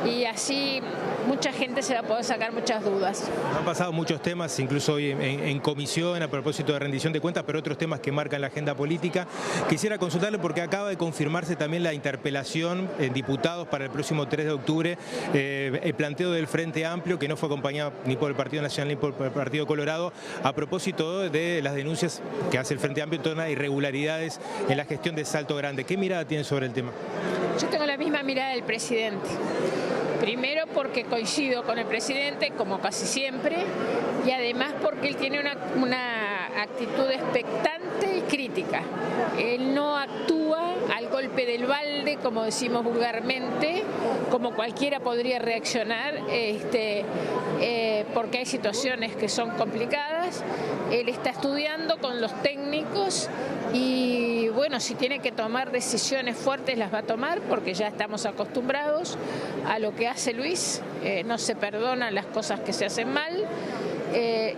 y así mucha gente se va a poder sacar muchas dudas. Han pasado muchos temas, incluso hoy en comisión, a propósito de rendición de cuentas, pero otros temas que marcan la agenda política. Quisiera consultarle porque acaba de confirmarse también la interpelación en diputados para el próximo 3 de octubre, el planteo del Frente Amplio, que no fue acompañado ni por el Partido Nacional ni por el Partido Colorado, a propósito de las denuncias que hace el Frente Amplio en torno a irregularidades en la gestión de Salto Grande. ¿Qué mirada tiene sobre el tema? Yo tengo la misma mirada del presidente. Primero porque coincido con el presidente, como casi siempre, y además porque él tiene una actitud expectante y crítica. Él no actúa al golpe del balde, como decimos vulgarmente, como cualquiera podría reaccionar, porque hay situaciones que son complicadas. Él está estudiando con los técnicos y, bueno, si tiene que tomar decisiones fuertes las va a tomar, porque ya estamos acostumbrados a lo que hace Luis. No se perdonan las cosas que se hacen mal.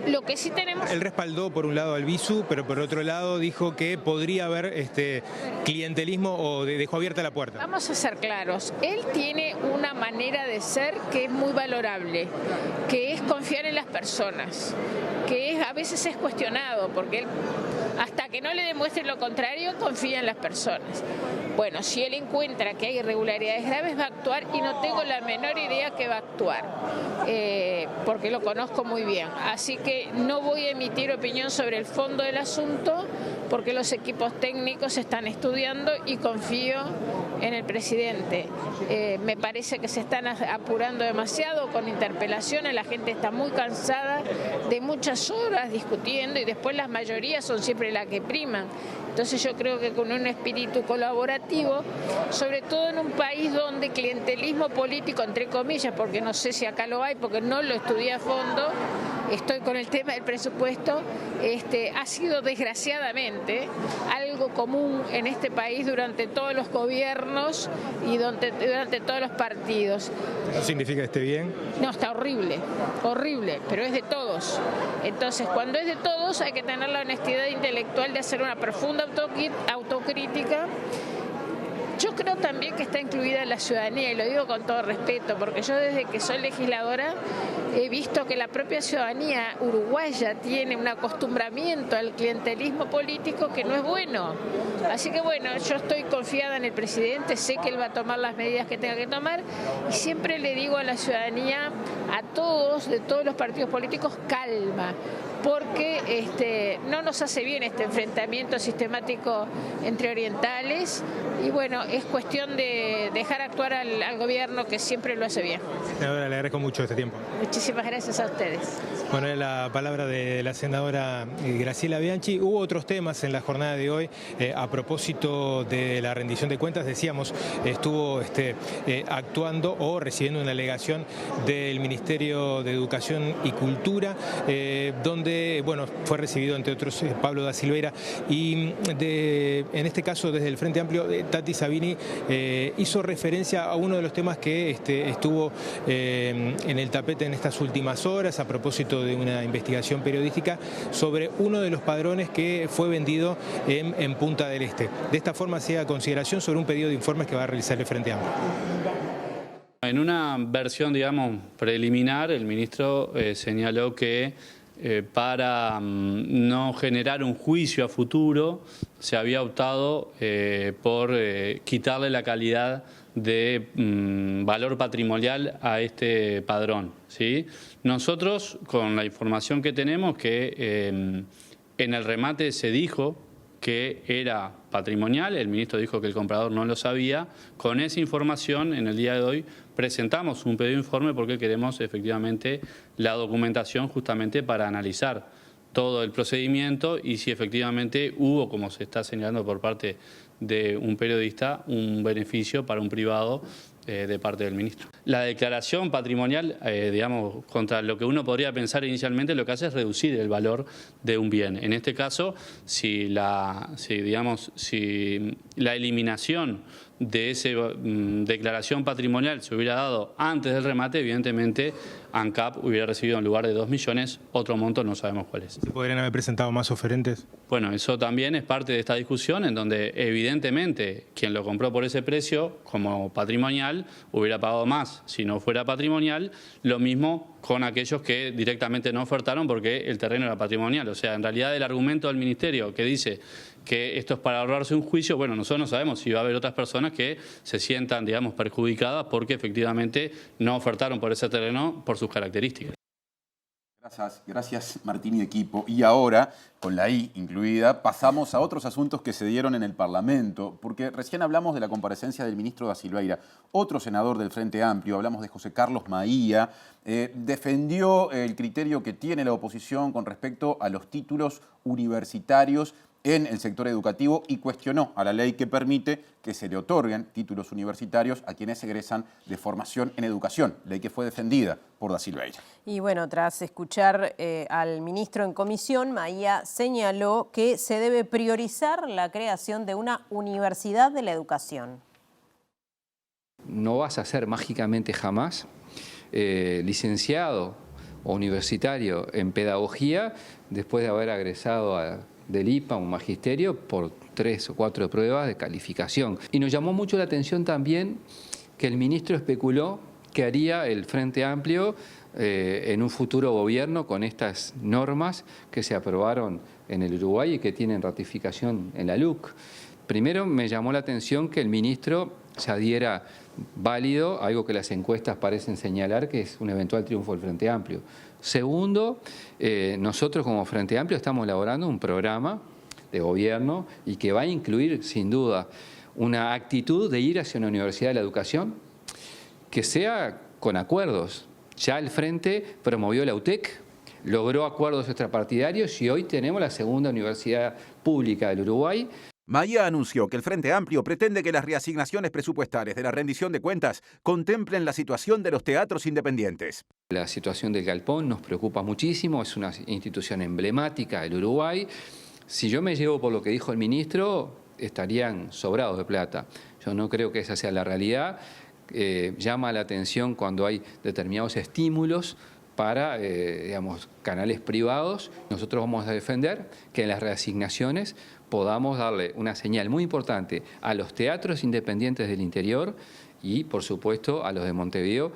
Lo que sí tenemos... Él respaldó por un lado al Visu, pero por otro lado dijo que podría haber clientelismo o dejó abierta la puerta. Vamos a ser claros, él tiene una manera de ser que es muy valorable, que es confiar en las personas, que a veces es cuestionado, porque él, hasta que no le demuestre lo contrario, confía en las personas. Bueno, si él encuentra que hay irregularidades graves, va a actuar y no tengo la menor idea que va a actuar, porque lo conozco muy bien. Así que no voy a emitir opinión sobre el fondo del asunto, porque los equipos técnicos están estudiando y confío en el presidente. Me parece que se están apurando demasiado con interpelaciones, la gente está muy cansada de muchas horas discutiendo y después las mayorías son siempre las que priman. Entonces yo creo que con un espíritu colaborativo, sobre todo en un país donde clientelismo político, entre comillas, porque no sé si acá lo hay, porque no lo estudié a fondo, estoy con el tema del presupuesto, ha sido desgraciadamente algo común en este país durante todos los gobiernos y durante todos los partidos. ¿Eso significa que esté bien? No, está horrible, horrible, pero es de todos. Entonces, cuando es de todos hay que tener la honestidad intelectual de hacer una profunda autocrítica. Yo creo también que está incluida la ciudadanía, y lo digo con todo respeto, porque yo desde que soy legisladora he visto que la propia ciudadanía uruguaya tiene un acostumbramiento al clientelismo político que no es bueno. Así que bueno, yo estoy confiada en el presidente, sé que él va a tomar las medidas que tenga que tomar y siempre le digo a la ciudadanía, a todos, de todos los partidos políticos, calma, porque no nos hace bien este enfrentamiento sistemático entre orientales y bueno, es cuestión de dejar actuar al gobierno que siempre lo hace bien. Senadora, le agradezco mucho este tiempo. Muchísimas gracias a ustedes. Bueno, la palabra de la senadora Graciela Bianchi. Hubo otros temas en la jornada de hoy a propósito de la rendición rendición de cuentas, decíamos, estuvo actuando o recibiendo una delegación del Ministerio de Educación y Cultura, donde fue recibido, entre otros, Pablo da Silveira. Y en este caso, desde el Frente Amplio, Tati Sabini hizo referencia a uno de los temas que estuvo en el tapete en estas últimas horas, a propósito de una investigación periodística sobre uno de los padrones que fue vendido en Punta del Este. De esta forma hacía consideración sobre un pedido de informes que va a realizar el Frente Amplio. En una versión, digamos, preliminar, el ministro señaló que para no generar un juicio a futuro se había optado por quitarle la calidad de valor patrimonial a este padrón, ¿sí? Nosotros, con la información que tenemos, que en el remate se dijo que era patrimonial, el ministro dijo que el comprador no lo sabía. Con esa información, en el día de hoy, presentamos un pedido de informe porque queremos efectivamente la documentación justamente para analizar todo el procedimiento y si efectivamente hubo, como se está señalando por parte de un periodista, un beneficio para un privado de parte del ministro. La declaración patrimonial, digamos, contra lo que uno podría pensar inicialmente, lo que hace es reducir el valor de un bien. En este caso, si la eliminación de esa declaración patrimonial se hubiera dado antes del remate, evidentemente ANCAP hubiera recibido en lugar de 2 millones, otro monto, no sabemos cuál es. ¿Se podrían haber presentado más oferentes? Bueno, eso también es parte de esta discusión en donde evidentemente quien lo compró por ese precio como patrimonial hubiera pagado más si no fuera patrimonial, lo mismo con aquellos que directamente no ofertaron porque el terreno era patrimonial. O sea, en realidad el argumento del Ministerio que dice que esto es para ahorrarse un juicio, bueno, nosotros no sabemos si va a haber otras personas que se sientan, digamos, perjudicadas porque efectivamente no ofertaron por ese terreno por sus características. Gracias Martín y equipo. Y ahora, con la I incluida, pasamos a otros asuntos que se dieron en el Parlamento, porque recién hablamos de la comparecencia del ministro da Silveira. Otro senador del Frente Amplio, hablamos de José Carlos Maía, defendió el criterio que tiene la oposición con respecto a los títulos universitarios en el sector educativo y cuestionó a la ley que permite que se le otorguen títulos universitarios a quienes egresan de formación en educación, ley que fue defendida por da Silveira. Y bueno, tras escuchar al ministro en comisión, Maía señaló que se debe priorizar la creación de una universidad de la educación. No vas a ser mágicamente jamás licenciado o universitario en pedagogía después de haber egresado del IPA, un magisterio, por 3 o 4 pruebas de calificación. Y nos llamó mucho la atención también que el ministro especuló que haría el Frente Amplio en un futuro gobierno con estas normas que se aprobaron en el Uruguay y que tienen ratificación en la LUC. Primero me llamó la atención que el ministro se adhiera válido, algo que las encuestas parecen señalar que es un eventual triunfo del Frente Amplio. Segundo, nosotros como Frente Amplio estamos elaborando un programa de gobierno y que va a incluir sin duda una actitud de ir hacia una universidad de la educación que sea con acuerdos. Ya el Frente promovió la UTEC, logró acuerdos extrapartidarios y hoy tenemos la segunda universidad pública del Uruguay. Maía anunció que el Frente Amplio pretende que las reasignaciones presupuestarias de la rendición de cuentas contemplen la situación de los teatros independientes. La situación del Galpón nos preocupa muchísimo, es una institución emblemática del Uruguay. Si yo me llevo por lo que dijo el ministro, estarían sobrados de plata. Yo no creo que esa sea la realidad. Llama la atención cuando hay determinados estímulos para, digamos, canales privados. Nosotros vamos a defender que en las reasignaciones podamos darle una señal muy importante a los teatros independientes del interior y, por supuesto, a los de Montevideo.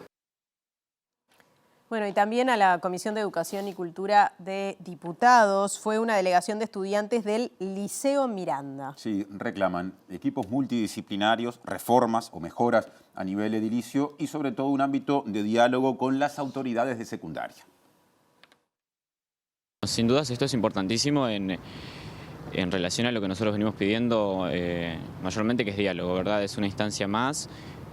Bueno, y también a la Comisión de Educación y Cultura de Diputados fue una delegación de estudiantes del Liceo Miranda. Sí, reclaman equipos multidisciplinarios, reformas o mejoras a nivel edilicio y sobre todo un ámbito de diálogo con las autoridades de secundaria. Sin dudas esto es importantísimo en relación a lo que nosotros venimos pidiendo mayormente, que es diálogo, ¿verdad? Es una instancia más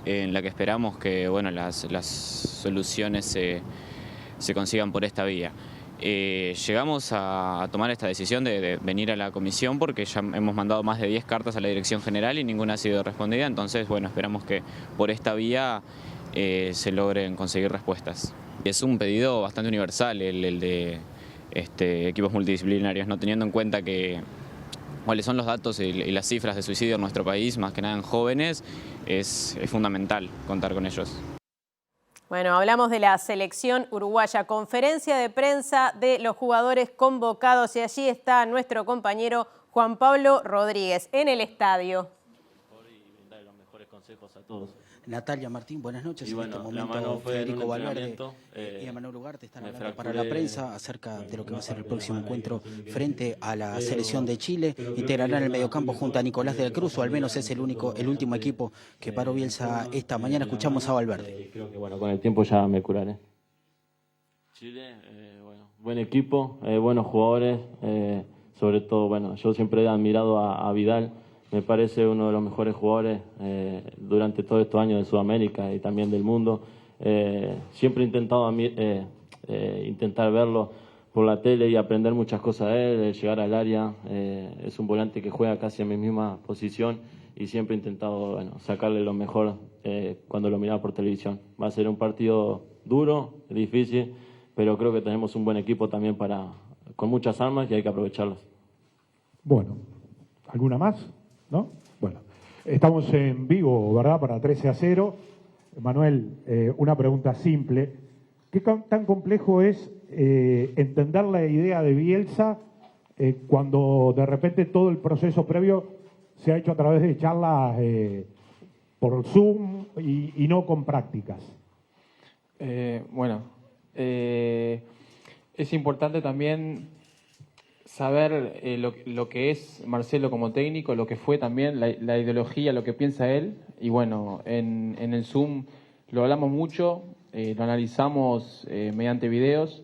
en la que esperamos que, bueno, las soluciones se consigan por esta vía. llegamos a tomar esta decisión de venir a la comisión porque ya hemos mandado más de 10 cartas a la Dirección General y ninguna ha sido respondida. Entonces, bueno, esperamos que por esta vía se logren conseguir respuestas. Es un pedido bastante universal el de equipos multidisciplinarios, ¿no? Teniendo en cuenta cuáles son los datos y las cifras de suicidio en nuestro país, más que nada en jóvenes, es fundamental contar con ellos. Bueno, hablamos de la selección uruguaya, conferencia de prensa de los jugadores convocados y allí está nuestro compañero Juan Pablo Rodríguez en el estadio. Y los mejores consejos a todos. Natalia Martín, buenas noches. Y bueno, en este la momento mano fue Federico en un Valverde y Emanuel Ugarte están hablando para la prensa acerca de lo que va a ser el próximo encuentro frente a la selección de Chile. Integrarán el mediocampo junto a Nicolás de la Cruz, o al menos es el último equipo que paró Bielsa esta mañana. Escuchamos a Valverde. Creo que bueno, con el tiempo ya me curaré. Chile, bueno, buen equipo, buenos jugadores, sobre todo, bueno, yo siempre he admirado a Vidal. Me parece uno de los mejores jugadores durante todos estos años de Sudamérica y también del mundo. Siempre he intentado intentar verlo por la tele y aprender muchas cosas de él, llegar al área. Es un volante que juega casi en mi misma posición y siempre he intentado sacarle lo mejor cuando lo miraba por televisión. Va a ser un partido duro, difícil, pero creo que tenemos un buen equipo también con muchas armas y hay que aprovecharlas. Bueno, ¿alguna más? ¿No? Bueno, estamos en vivo, ¿verdad? Para 13-0. Manuel, una pregunta simple. ¿Qué tan complejo es entender la idea de Bielsa cuando de repente todo el proceso previo se ha hecho a través de charlas por Zoom y no con prácticas? Bueno, es importante también saber lo que es Marcelo como técnico, lo que fue también la ideología, lo que piensa él. Y bueno, en el Zoom lo hablamos mucho, lo analizamos mediante videos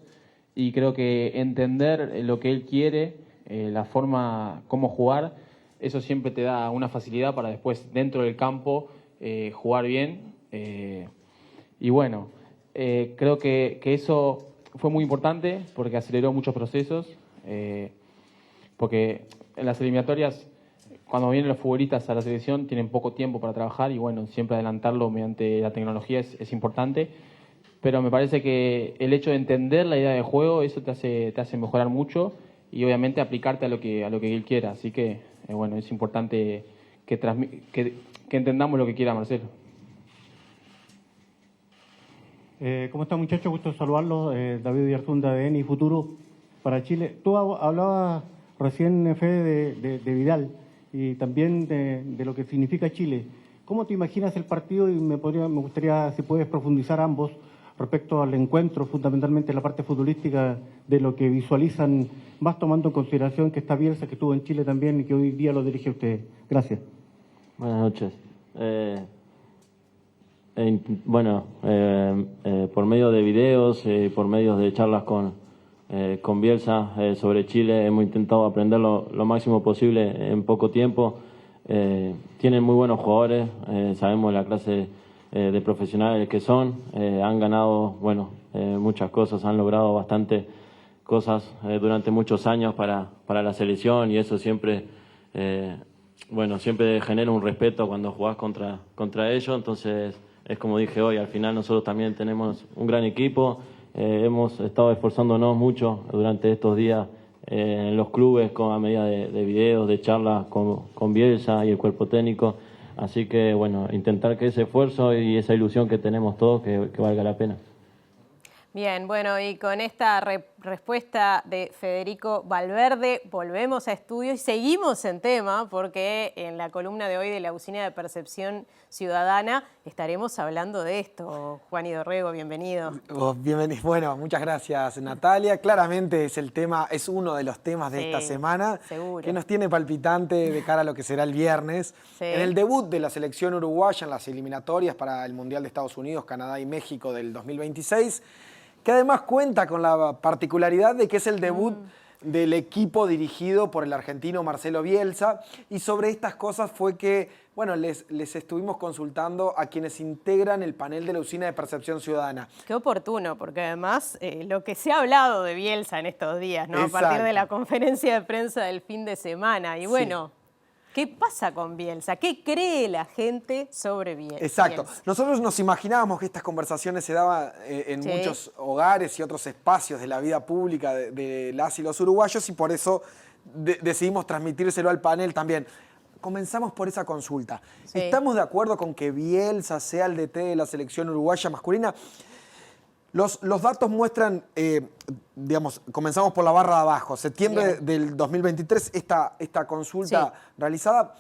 y creo que entender lo que él quiere, la forma, cómo jugar, eso siempre te da una facilidad para después dentro del campo jugar bien. Y bueno, creo que eso fue muy importante porque aceleró muchos procesos. Porque en las eliminatorias, cuando vienen los futbolistas a la selección, tienen poco tiempo para trabajar y bueno, siempre adelantarlo mediante la tecnología es importante. Pero me parece que el hecho de entender la idea de juego, eso te hace mejorar mucho y obviamente aplicarte a lo que él quiera. Así que bueno, es importante que entendamos lo que quiera Marcelo. ¿Cómo está, muchachos? Gusto saludarlos. David Villarzunda de ENI Futuro para Chile. Tú hablabas recién, Fede, de Vidal y también de lo que significa Chile. ¿Cómo te imaginas el partido? Y me gustaría, si puedes, profundizar ambos respecto al encuentro, fundamentalmente la parte futbolística, de lo que visualizan, más tomando en consideración que está Bielsa, que estuvo en Chile también y que hoy día lo dirige usted. Gracias. Buenas noches. Por medio de videos, por medio de charlas con Bielsa sobre Chile, hemos intentado aprender lo máximo posible en poco tiempo. Tienen muy buenos jugadores, sabemos la clase de profesionales que son, han ganado muchas cosas, han logrado bastante cosas durante muchos años para la selección y eso siempre siempre genera un respeto cuando jugás contra ellos. Entonces es como dije hoy, al final nosotros también tenemos un gran equipo. Hemos estado esforzándonos mucho durante estos días en los clubes a medida de videos, de charlas con Bielsa y el cuerpo técnico. Así que, intentar que ese esfuerzo y esa ilusión que tenemos todos que valga la pena. Bien, bueno, y con esta respuesta de Federico Valverde volvemos a estudio y seguimos en tema porque en la columna de hoy de la Usina de Percepción Ciudadana estaremos hablando de esto. Juan Dorrego, bienvenido. Bienvenido. Bueno, muchas gracias, Natalia. Claramente es uno de los temas de esta semana, seguro, que nos tiene palpitante de cara a lo que será el viernes. Sí. En el debut de la selección uruguaya en las eliminatorias para el Mundial de Estados Unidos, Canadá y México del 2026, que además cuenta con la particularidad de que es el debut del equipo dirigido por el argentino Marcelo Bielsa. Y sobre estas cosas fue que, bueno, les estuvimos consultando a quienes integran el panel de la Usina de Percepción Ciudadana. Qué oportuno, porque además lo que se ha hablado de Bielsa en estos días, ¿no? Exacto. A partir de la conferencia de prensa del fin de semana. Y bueno, ¿qué pasa con Bielsa? ¿Qué cree la gente sobre Bielsa? Exacto. Nosotros nos imaginábamos que estas conversaciones se daban en muchos hogares y otros espacios de la vida pública de las y los uruguayos, y por eso decidimos transmitírselo al panel también. Comenzamos por esa consulta. ¿Estamos de acuerdo con que Bielsa sea el DT de la selección uruguaya masculina? Los datos muestran, digamos, comenzamos por la barra de abajo, septiembre del 2023, esta consulta realizada,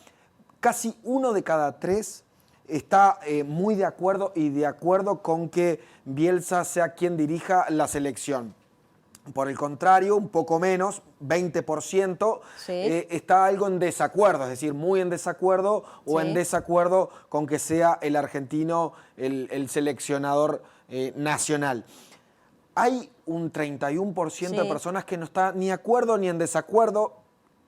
casi 1 de cada 3 está muy de acuerdo con que Bielsa sea quien dirija la selección. Por el contrario, un poco menos, 20%, está algo en desacuerdo, es decir, muy en desacuerdo o en desacuerdo con que sea el argentino el seleccionador nacional. Hay un 31% de personas que no está ni de acuerdo ni en desacuerdo.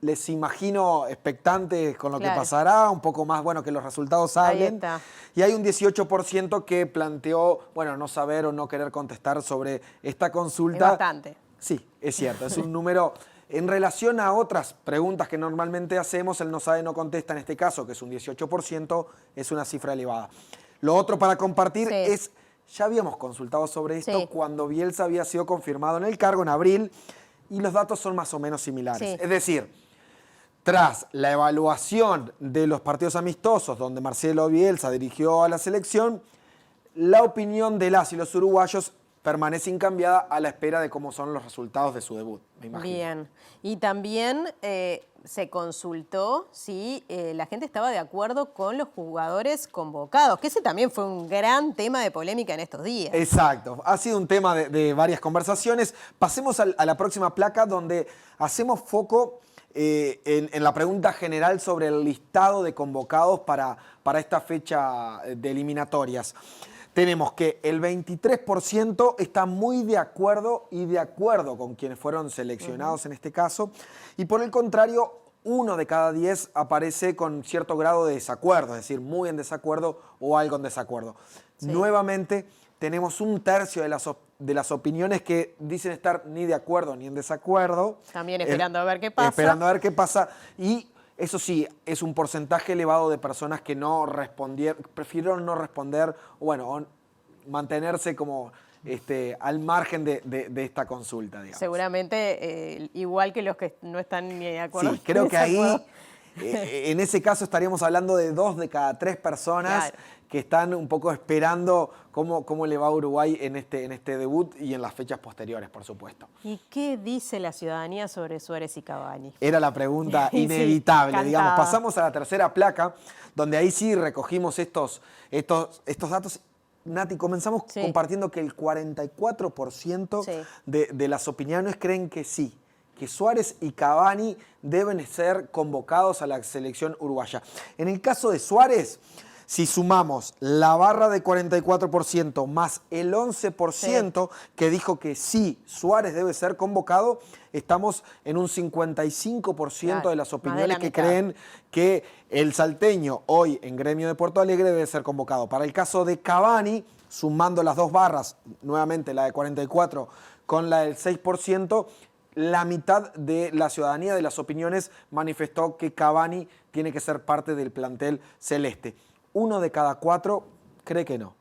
Les imagino expectantes con lo que pasará, un poco más, bueno, que los resultados hablen. Y hay un 18% que planteó, bueno, no saber o no querer contestar sobre esta consulta. Es bastante. Sí, es cierto, es un número. En relación a otras preguntas que normalmente hacemos, el no sabe, no contesta, en este caso, que es un 18%, es una cifra elevada. Lo otro para compartir es, ya habíamos consultado sobre esto cuando Bielsa había sido confirmado en el cargo en abril, y los datos son más o menos similares. Es decir, tras la evaluación de los partidos amistosos donde Marcelo Bielsa dirigió a la selección, la opinión de las y los uruguayos permanece incambiada a la espera de cómo son los resultados de su debut, me imagino. Bien. Y también se consultó si la gente estaba de acuerdo con los jugadores convocados, que ese también fue un gran tema de polémica en estos días. Exacto. Ha sido un tema de varias conversaciones. Pasemos a la próxima placa, donde hacemos foco en la pregunta general sobre el listado de convocados para esta fecha de eliminatorias. Tenemos que el 23% está muy de acuerdo con quienes fueron seleccionados en este caso, y por el contrario, 1 de cada 10 aparece con cierto grado de desacuerdo, es decir, muy en desacuerdo o algo en desacuerdo. Nuevamente, tenemos 1/3 de las opiniones que dicen estar ni de acuerdo ni en desacuerdo. También esperando a ver qué pasa. Esperando a ver qué pasa. Y eso sí, es un porcentaje elevado de personas que no respondieron, prefirieron no responder, o bueno, mantenerse como al margen de esta consulta, digamos. Seguramente igual que los que no están ni de acuerdo. Sí, creo que ahí, en ese caso, estaríamos hablando de 2 de cada 3 personas que están un poco esperando cómo le va a Uruguay en este debut y en las fechas posteriores, por supuesto. ¿Y qué dice la ciudadanía sobre Suárez y Cavani? Era la pregunta inevitable, digamos. Pasamos a la tercera placa, donde ahí sí recogimos estos datos. Nati, comenzamos compartiendo que el 44% de las opiniones creen que sí, que Suárez y Cavani deben ser convocados a la selección uruguaya. En el caso de Suárez, si sumamos la barra de 44% más el 11% que dijo que sí, Suárez debe ser convocado, estamos en un 55% de las opiniones que creen que el salteño hoy en Gremio de Porto Alegre debe ser convocado. Para el caso de Cavani, sumando las dos barras, nuevamente la de 44 con la del 6%, la mitad de la ciudadanía de las opiniones manifestó que Cavani tiene que ser parte del plantel celeste. 1 de cada 4 cree que no.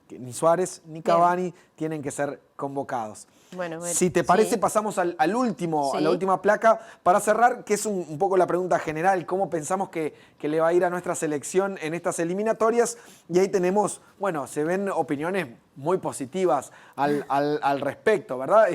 Que ni Suárez ni Cavani tienen que ser convocados. Bueno, si te parece, pasamos a la última placa para cerrar, que es un poco la pregunta general. ¿Cómo pensamos que le va a ir a nuestra selección en estas eliminatorias? Y ahí tenemos, bueno, se ven opiniones muy positivas al respecto, ¿verdad?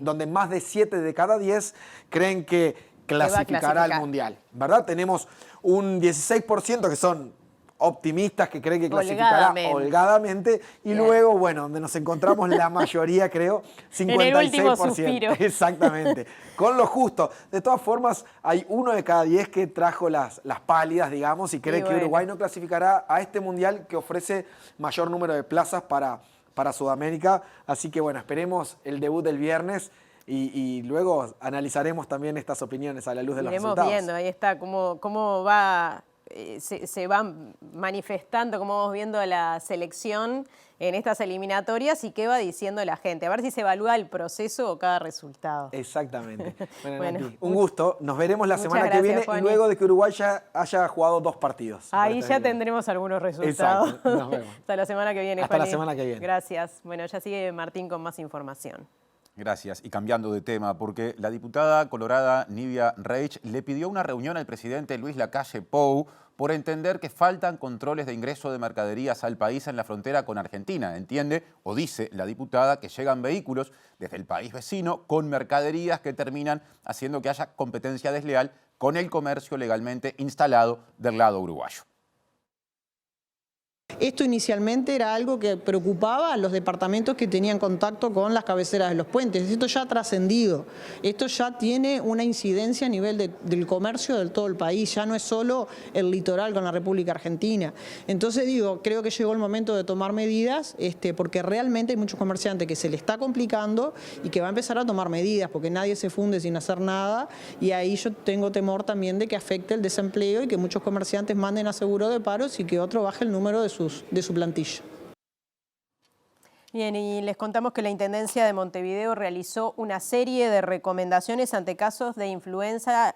Donde más de 7 de cada 10 creen que clasificará al Mundial, ¿verdad? Tenemos un 16% que son optimistas, que creen que clasificará holgadamente, y luego, bueno, donde nos encontramos la mayoría, creo, 56%. En el último suspiro. Exactamente, con lo justo. De todas formas, hay 1 de cada 10 que trajo las pálidas, digamos, y cree que Uruguay no clasificará a este Mundial que ofrece mayor número de plazas para Sudamérica. Así que, bueno, esperemos el debut del viernes y luego analizaremos también estas opiniones a la luz de los resultados. Iremos viendo, ahí está, cómo va, se van manifestando, cómo vamos viendo la selección en estas eliminatorias y qué va diciendo la gente. A ver si se evalúa el proceso o cada resultado. Exactamente. Bueno, Nati, un gusto. Nos veremos la semana que viene, Juani. luego de que Uruguay ya haya jugado 2 partidos. Ahí ya tendremos algunos resultados. Exacto. Nos vemos. Hasta la semana que viene, Hasta la Juani. semana que viene. Gracias. Bueno, ya sigue Martín con más información. Gracias. Y cambiando de tema, porque la diputada colorada Nidia Reich le pidió una reunión al presidente Luis Lacalle Pou por entender que faltan controles de ingreso de mercaderías al país en la frontera con Argentina. Entiende, o dice la diputada, que llegan vehículos desde el país vecino con mercaderías que terminan haciendo que haya competencia desleal con el comercio legalmente instalado del lado uruguayo. Esto inicialmente era algo que preocupaba a los departamentos que tenían contacto con las cabeceras de los puentes. Esto ya ha trascendido. Esto ya tiene una incidencia a nivel del comercio de todo el país. Ya no es solo el litoral con la República Argentina. Entonces digo, creo que llegó el momento de tomar medidas porque realmente hay muchos comerciantes que se le está complicando y que va a empezar a tomar medidas porque nadie se funde sin hacer nada y ahí yo tengo temor también de que afecte el desempleo y que muchos comerciantes manden a seguro de paros y que otro baje el número de su plantilla. Bien, y les contamos que la Intendencia de Montevideo realizó una serie de recomendaciones ante casos de influenza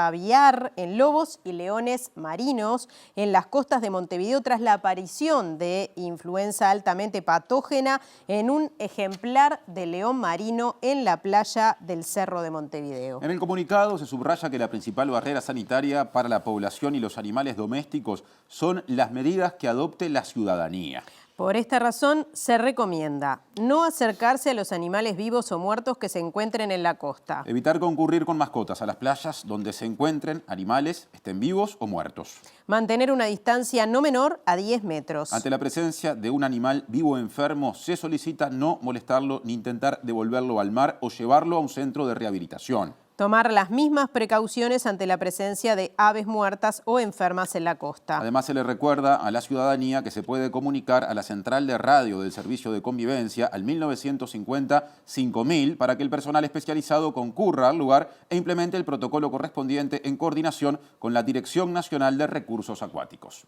aviar en lobos y leones marinos en las costas de Montevideo tras la aparición de influenza altamente patógena en un ejemplar de león marino en la playa del Cerro de Montevideo. En el comunicado se subraya que la principal barrera sanitaria para la población y los animales domésticos son las medidas que adopte la ciudadanía. Por esta razón, se recomienda no acercarse a los animales vivos o muertos que se encuentren en la costa. Evitar concurrir con mascotas a las playas donde se encuentren animales, estén vivos o muertos. Mantener una distancia no menor a 10 metros. Ante la presencia de un animal vivo o enfermo, se solicita no molestarlo ni intentar devolverlo al mar o llevarlo a un centro de rehabilitación. Tomar las mismas precauciones ante la presencia de aves muertas o enfermas en la costa. Además, se le recuerda a la ciudadanía que se puede comunicar a la central de radio del Servicio de Convivencia al 1950-5000 para que el personal especializado concurra al lugar e implemente el protocolo correspondiente en coordinación con la Dirección Nacional de Recursos Acuáticos.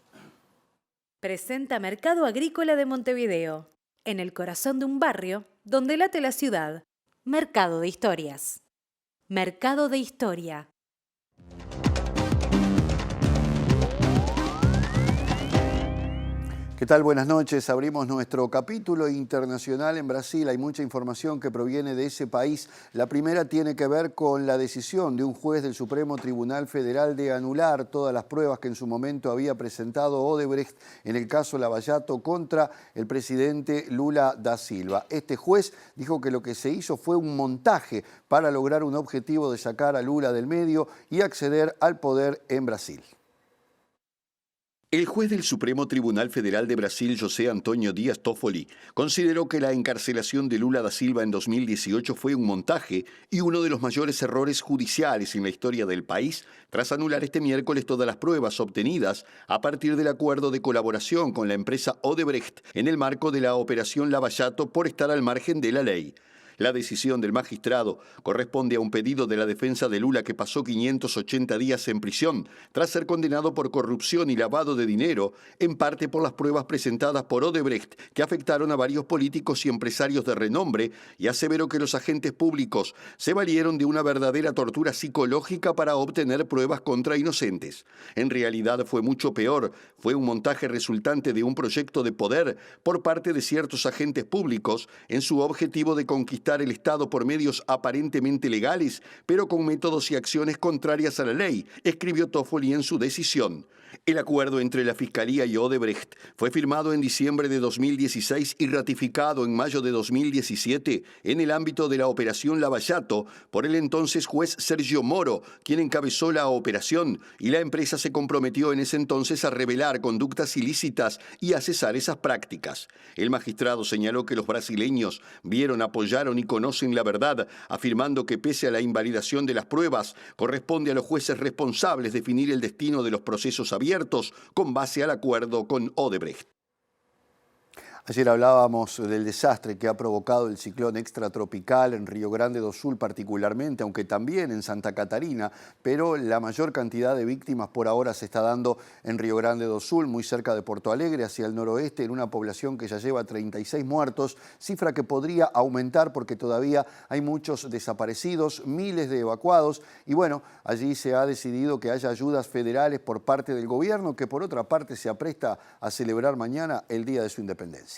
Presenta Mercado Agrícola de Montevideo, en el corazón de un barrio donde late la ciudad. Mercado de Historias. Mercado de Historia. ¿Qué tal? Buenas noches. Abrimos nuestro capítulo internacional en Brasil. Hay mucha información que proviene de ese país. La primera tiene que ver con la decisión de un juez del Supremo Tribunal Federal de anular todas las pruebas que en su momento había presentado Odebrecht en el caso Lava Jato contra el presidente Lula da Silva. Este juez dijo que lo que se hizo fue un montaje para lograr un objetivo de sacar a Lula del medio y acceder al poder en Brasil. El juez del Supremo Tribunal Federal de Brasil, José Antonio Dias Toffoli, consideró que la encarcelación de Lula da Silva en 2018 fue un montaje y uno de los mayores errores judiciales en la historia del país, tras anular este miércoles todas las pruebas obtenidas a partir del acuerdo de colaboración con la empresa Odebrecht en el marco de la operación Lava Jato por estar al margen de la ley. La decisión del magistrado corresponde a un pedido de la defensa de Lula que pasó 580 días en prisión tras ser condenado por corrupción y lavado de dinero, en parte por las pruebas presentadas por Odebrecht que afectaron a varios políticos y empresarios de renombre, y aseveró que los agentes públicos se valieron de una verdadera tortura psicológica para obtener pruebas contra inocentes. En realidad fue mucho peor, fue un montaje resultante de un proyecto de poder por parte de ciertos agentes públicos en su objetivo de conquistar el Estado por medios aparentemente legales, pero con métodos y acciones contrarias a la ley, escribió Toffoli en su decisión. El acuerdo entre la Fiscalía y Odebrecht fue firmado en diciembre de 2016 y ratificado en mayo de 2017 en el ámbito de la Operación Lava Jato por el entonces juez Sergio Moro, quien encabezó la operación, y la empresa se comprometió en ese entonces a revelar conductas ilícitas y a cesar esas prácticas. El magistrado señaló que los brasileños vieron, apoyaron y conocen la verdad, afirmando que pese a la invalidación de las pruebas, corresponde a los jueces responsables definir el destino de los procesos abiertos con base al acuerdo con Odebrecht. Ayer hablábamos del desastre que ha provocado el ciclón extratropical en Río Grande do Sul particularmente, aunque también en Santa Catarina, pero la mayor cantidad de víctimas por ahora se está dando en Río Grande do Sul, muy cerca de Porto Alegre, hacia el noroeste, en una población que ya lleva 36 muertos, cifra que podría aumentar porque todavía hay muchos desaparecidos, miles de evacuados, y bueno, allí se ha decidido que haya ayudas federales por parte del gobierno, que por otra parte se apresta a celebrar mañana el Día de su Independencia.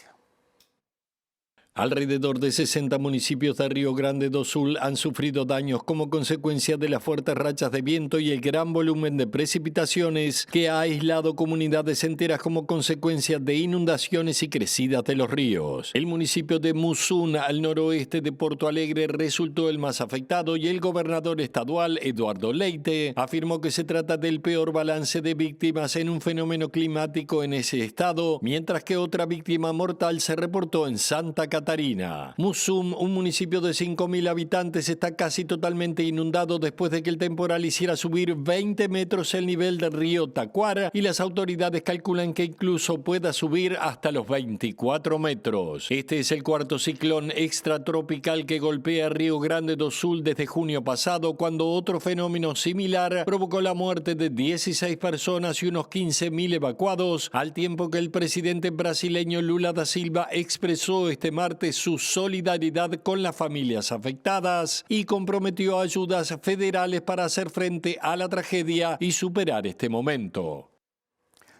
Alrededor de 60 municipios de Río Grande do Sul han sufrido daños como consecuencia de las fuertes rachas de viento y el gran volumen de precipitaciones que ha aislado comunidades enteras como consecuencia de inundaciones y crecidas de los ríos. El municipio de Musún, al noroeste de Porto Alegre, resultó el más afectado y el gobernador estadual, Eduardo Leite, afirmó que se trata del peor balance de víctimas en un fenómeno climático en ese estado, mientras que otra víctima mortal se reportó en Santa Catarina. Musum, un municipio de 5.000 habitantes, está casi totalmente inundado después de que el temporal hiciera subir 20 metros el nivel del río Tacuara y las autoridades calculan que incluso pueda subir hasta los 24 metros. Este es el cuarto ciclón extratropical que golpea Río Grande do Sul desde junio pasado, cuando otro fenómeno similar provocó la muerte de 16 personas y unos 15.000 evacuados, al tiempo que el presidente brasileño Lula da Silva expresó este martes su solidaridad con las familias afectadas y comprometió ayudas federales para hacer frente a la tragedia y superar este momento.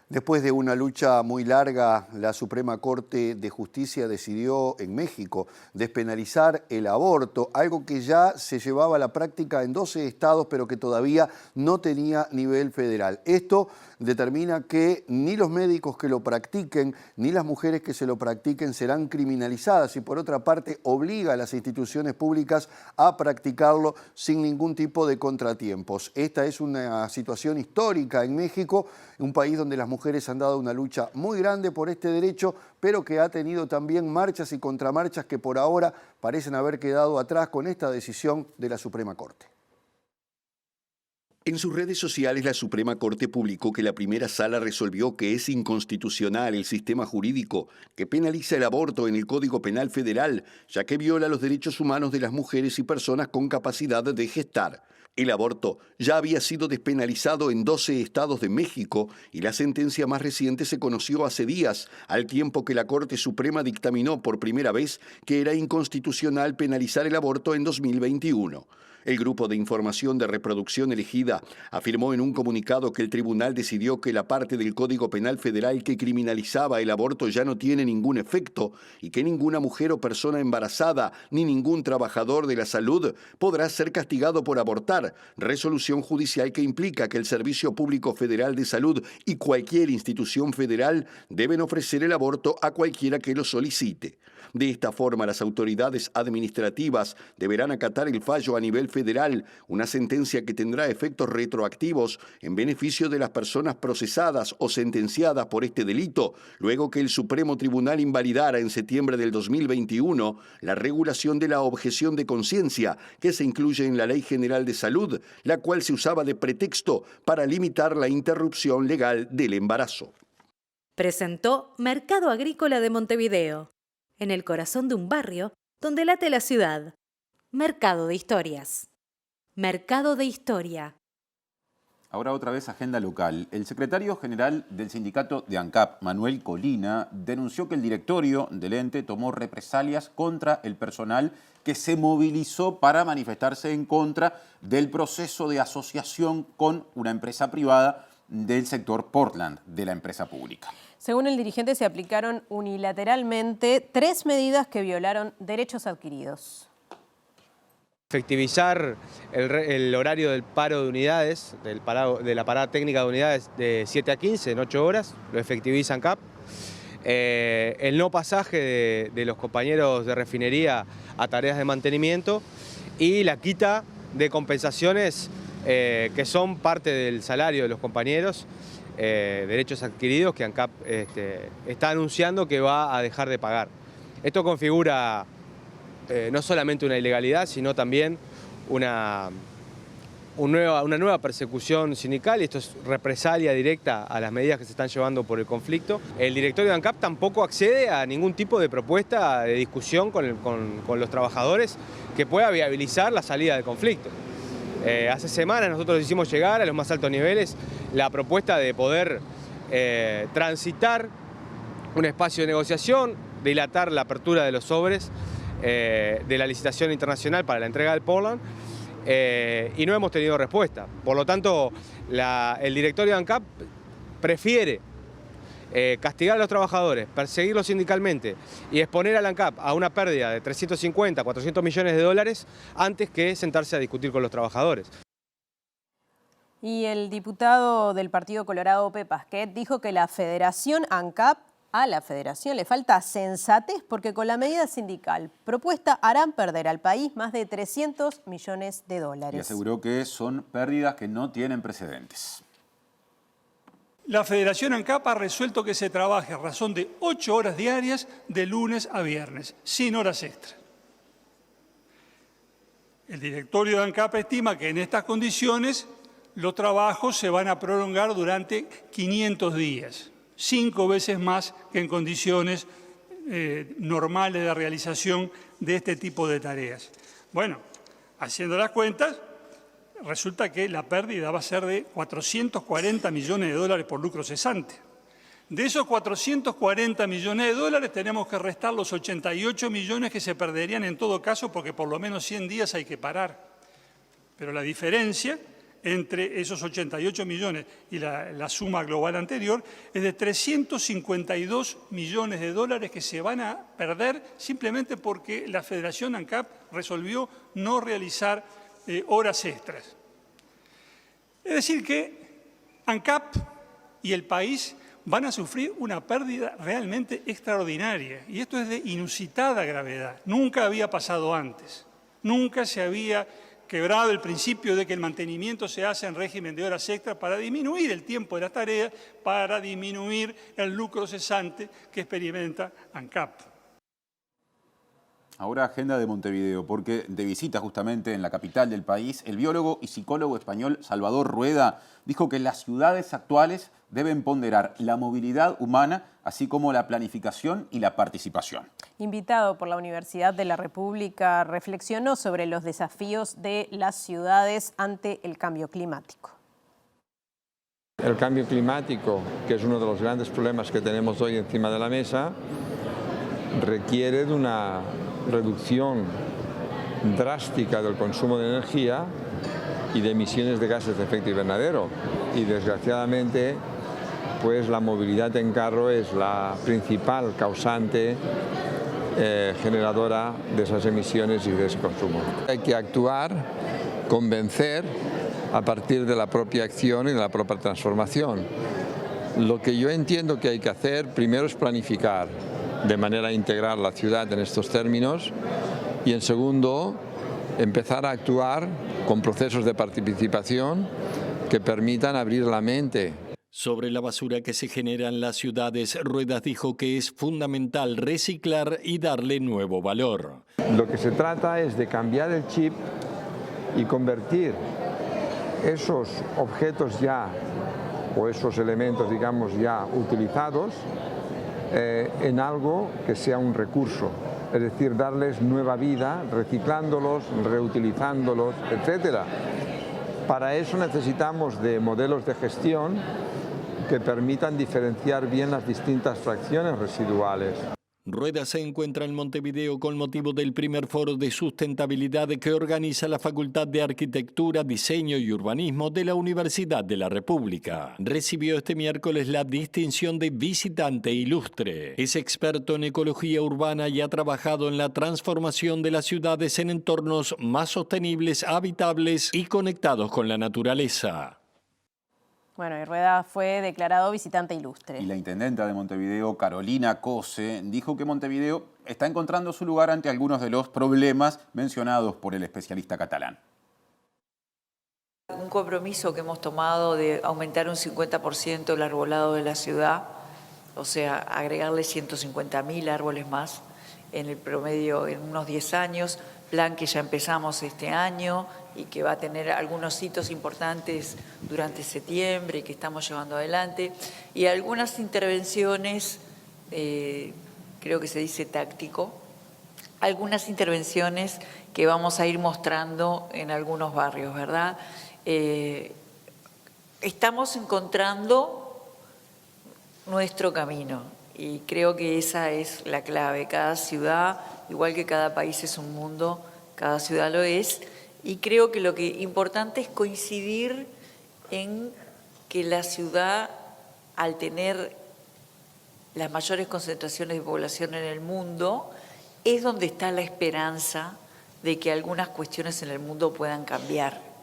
Después de una lucha muy larga, la Suprema Corte de Justicia decidió en México despenalizar el aborto, algo que ya se llevaba a la práctica en 12 estados, pero que todavía no tenía nivel federal. Esto determina que ni los médicos que lo practiquen, ni las mujeres que se lo practiquen serán criminalizadas y por otra parte obliga a las instituciones públicas a practicarlo sin ningún tipo de contratiempos. Esta es una situación histórica en México, un país donde las mujeres han dado una lucha muy grande por este derecho, pero que ha tenido también marchas y contramarchas que por ahora parecen haber quedado atrás con esta decisión de la Suprema Corte. En sus redes sociales, la Suprema Corte publicó que la primera sala resolvió que es inconstitucional el sistema jurídico que penaliza el aborto en el Código Penal Federal, ya que viola los derechos humanos de las mujeres y personas con capacidad de gestar. El aborto ya había sido despenalizado en 12 estados de México y la sentencia más reciente se conoció hace días, al tiempo que la Corte Suprema dictaminó por primera vez que era inconstitucional penalizar el aborto en 2021. El Grupo de Información de Reproducción Elegida afirmó en un comunicado que el tribunal decidió que la parte del Código Penal Federal que criminalizaba el aborto ya no tiene ningún efecto y que ninguna mujer o persona embarazada ni ningún trabajador de la salud podrá ser castigado por abortar, resolución judicial que implica que el Servicio Público Federal de Salud y cualquier institución federal deben ofrecer el aborto a cualquiera que lo solicite. De esta forma, las autoridades administrativas deberán acatar el fallo a nivel federal, una sentencia que tendrá efectos retroactivos en beneficio de las personas procesadas o sentenciadas por este delito, luego que el Supremo Tribunal invalidara en septiembre del 2021 la regulación de la objeción de conciencia que se incluye en la Ley General de Salud, la cual se usaba de pretexto para limitar la interrupción legal del embarazo. Presentó Mercado Agrícola de Montevideo, en el corazón de un barrio donde late la ciudad. Mercado de Historias. Mercado de Historia. Ahora otra vez agenda local. El secretario general del sindicato de ANCAP, Manuel Colina, denunció que el directorio del ente tomó represalias contra el personal que se movilizó para manifestarse en contra del proceso de asociación con una empresa privada del sector Portland de la empresa pública. Según el dirigente, se aplicaron unilateralmente 3 medidas que violaron derechos adquiridos. Efectivizar el horario del paro de unidades, de la parada técnica de unidades de 7 a 15 en 8 horas, lo efectiviza ANCAP. El no pasaje de los compañeros de refinería a tareas de mantenimiento y la quita de compensaciones que son parte del salario de los compañeros, derechos adquiridos que ANCAP está anunciando que va a dejar de pagar. Esto configura no solamente una ilegalidad, sino también una una nueva persecución sindical, y esto es represalia directa a las medidas que se están llevando por el conflicto. El directorio de ANCAP tampoco accede a ningún tipo de propuesta de discusión con los trabajadores que pueda viabilizar la salida del conflicto. Hace semanas nosotros hicimos llegar a los más altos niveles la propuesta de poder transitar un espacio de negociación, dilatar la apertura de los sobres de la licitación internacional para la entrega del Portland, y no hemos tenido respuesta. Por lo tanto, el directorio de ANCAP prefiere castigar a los trabajadores, perseguirlos sindicalmente y exponer a la ANCAP a una pérdida de 350, 400 millones de dólares antes que sentarse a discutir con los trabajadores. Y el diputado del Partido Colorado, Pepe Pasquet, dijo que la Federación ANCAP, a la Federación le falta sensatez porque con la medida sindical propuesta harán perder al país más de 300 millones de dólares. Y aseguró que son pérdidas que no tienen precedentes. La Federación ANCAP ha resuelto que se trabaje a razón de 8 horas diarias de lunes a viernes, sin horas extras. El directorio de ANCAP estima que en estas condiciones los trabajos se van a prolongar durante 500 días, 5 veces más que en condiciones normales de realización de este tipo de tareas. Bueno, haciendo las cuentas, resulta que la pérdida va a ser de 440 millones de dólares por lucro cesante. De esos 440 millones de dólares tenemos que restar los 88 millones que se perderían en todo caso porque por lo menos 100 días hay que parar. Pero la diferencia entre esos 88 millones y la suma global anterior es de 352 millones de dólares que se van a perder simplemente porque la Federación ANCAP resolvió no realizar horas extras. Es decir que ANCAP y el país van a sufrir una pérdida realmente extraordinaria y esto es de inusitada gravedad. Nunca había pasado antes, nunca se había quebrado el principio de que el mantenimiento se hace en régimen de horas extras para disminuir el tiempo de las tareas, para disminuir el lucro cesante que experimenta ANCAP. Ahora agenda de Montevideo, porque de visita justamente en la capital del país, el biólogo y psicólogo español Salvador Rueda dijo que las ciudades actuales deben ponderar la movilidad humana, así como la planificación y la participación. Invitado por la Universidad de la República, reflexionó sobre los desafíos de las ciudades ante el cambio climático. El cambio climático, que es uno de los grandes problemas que tenemos hoy encima de la mesa, requiere de una reducción drástica del consumo de energía y de emisiones de gases de efecto invernadero. Y desgraciadamente, pues la movilidad en carro es la principal causante generadora de esas emisiones y de ese consumo. Hay que actuar, convencer a partir de la propia acción y de la propia transformación. Lo que yo entiendo que hay que hacer primero es planificar de manera integral la ciudad en estos términos y en segundo empezar a actuar con procesos de participación que permitan abrir la mente. Sobre la basura que se genera en las ciudades, Ruedas dijo que es fundamental reciclar y darle nuevo valor. Lo que se trata es de cambiar el chip y convertir esos objetos ya o esos elementos, digamos, ya utilizados en algo que sea un recurso. Es decir, darles nueva vida, reciclándolos, reutilizándolos, etc. Para eso necesitamos de modelos de gestión que permitan diferenciar bien las distintas fracciones residuales. Rueda se encuentra en Montevideo con motivo del primer foro de sustentabilidad que organiza la Facultad de Arquitectura, Diseño y Urbanismo de la Universidad de la República. Recibió este miércoles la distinción de visitante ilustre. Es experto en ecología urbana y ha trabajado en la transformación de las ciudades en entornos más sostenibles, habitables y conectados con la naturaleza. Bueno, y Rueda fue declarado visitante ilustre. Y la intendenta de Montevideo, Carolina Cose, dijo que Montevideo está encontrando su lugar ante algunos de los problemas mencionados por el especialista catalán. Un compromiso que hemos tomado de aumentar un 50% el arbolado de la ciudad, o sea, agregarle 150.000 árboles más en el promedio en unos 10 años, plan que ya empezamos este año y que va a tener algunos hitos importantes durante septiembre y que estamos llevando adelante, y algunas intervenciones, creo que se dice táctico, algunas intervenciones que vamos a ir mostrando en algunos barrios, ¿verdad? Estamos encontrando nuestro camino y creo que esa es la clave. Cada ciudad, igual que cada país es un mundo, cada ciudad lo es, y creo que lo que importante es coincidir en que la ciudad, al tener las mayores concentraciones de población en el mundo, es donde está la esperanza de que algunas cuestiones en el mundo puedan cambiar.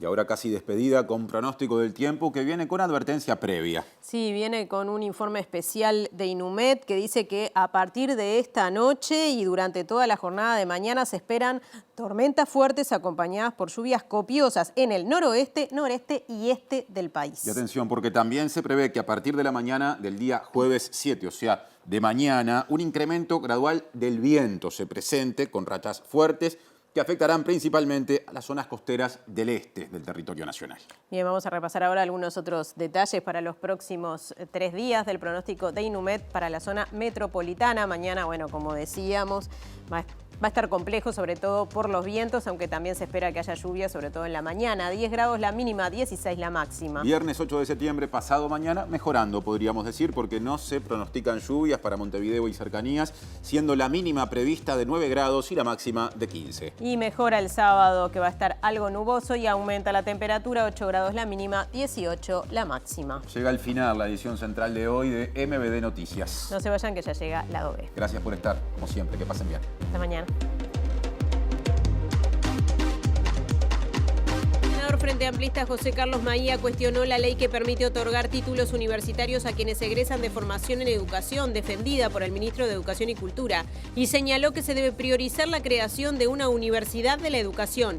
Y ahora casi despedida con pronóstico del tiempo que viene con advertencia previa. Sí, viene con un informe especial de Inumet que dice que a partir de esta noche y durante toda la jornada de mañana se esperan tormentas fuertes acompañadas por lluvias copiosas en el noroeste, noreste y este del país. Y atención, porque también se prevé que a partir de la mañana del día jueves 7, o sea, de mañana, un incremento gradual del viento se presente con rachas fuertes que afectarán principalmente a las zonas costeras del este del territorio nacional. Bien, vamos a repasar ahora algunos otros detalles para los próximos 3 días del pronóstico de Inumet para la zona metropolitana. Mañana, bueno, como decíamos, va a estar complejo, sobre todo por los vientos, aunque también se espera que haya lluvia, sobre todo en la mañana. 10 grados la mínima, 16 la máxima. Viernes 8 de septiembre, pasado mañana, mejorando, podríamos decir, porque no se pronostican lluvias para Montevideo y cercanías, siendo la mínima prevista de 9 grados y la máxima de 15. Y mejora el sábado, que va a estar algo nuboso y aumenta la temperatura, 8 grados la mínima, 18 la máxima. Llega al final la edición central de hoy de MBD Noticias. No se vayan, que ya llega Lado B. Gracias por estar, como siempre, que pasen bien. Hasta mañana. El senador Frente Amplista José Carlos Maía cuestionó la ley que permite otorgar títulos universitarios a quienes egresan de formación en educación, defendida por el ministro de Educación y Cultura, y señaló que se debe priorizar la creación de una universidad de la educación.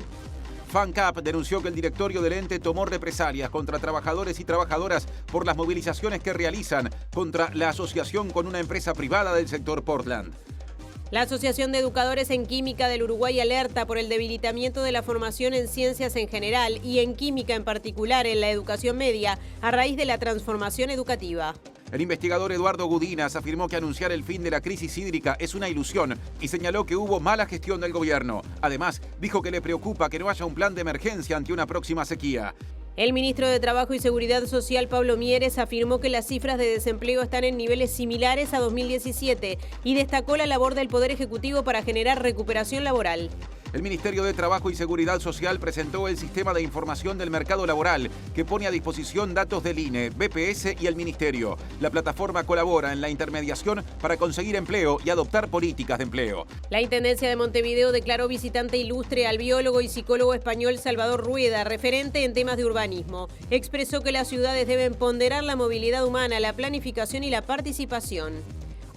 FANCAP denunció que el directorio del ente tomó represalias contra trabajadores y trabajadoras por las movilizaciones que realizan contra la asociación con una empresa privada del sector Portland. La Asociación de Educadores en Química del Uruguay alerta por el debilitamiento de la formación en ciencias en general y en química en particular en la educación media a raíz de la transformación educativa. El investigador Eduardo Gudinas afirmó que anunciar el fin de la crisis hídrica es una ilusión y señaló que hubo mala gestión del gobierno. Además, dijo que le preocupa que no haya un plan de emergencia ante una próxima sequía. El ministro de Trabajo y Seguridad Social, Pablo Mieres, afirmó que las cifras de desempleo están en niveles similares a 2017 y destacó la labor del Poder Ejecutivo para generar recuperación laboral. El Ministerio de Trabajo y Seguridad Social presentó el Sistema de Información del Mercado Laboral, que pone a disposición datos del INE, BPS y el Ministerio. La plataforma colabora en la intermediación para conseguir empleo y adoptar políticas de empleo. La Intendencia de Montevideo declaró visitante ilustre al biólogo y psicólogo español Salvador Rueda, referente en temas de urbanismo. Expresó que las ciudades deben ponderar la movilidad humana, la planificación y la participación.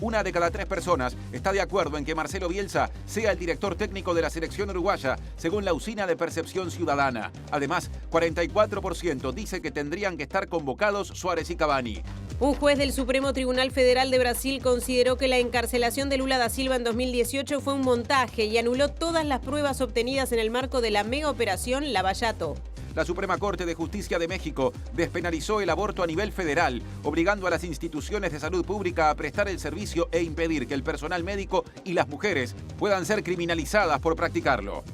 1 de cada 3 personas está de acuerdo en que Marcelo Bielsa sea el director técnico de la selección uruguaya, según la Usina de Percepción Ciudadana. Además, 44% dice que tendrían que estar convocados Suárez y Cavani. Un juez del Supremo Tribunal Federal de Brasil consideró que la encarcelación de Lula da Silva en 2018 fue un montaje y anuló todas las pruebas obtenidas en el marco de la mega operación Lava Jato. La Suprema Corte de Justicia de México despenalizó el aborto a nivel federal, obligando a las instituciones de salud pública a prestar el servicio e impedir que el personal médico y las mujeres puedan ser criminalizadas por practicarlo.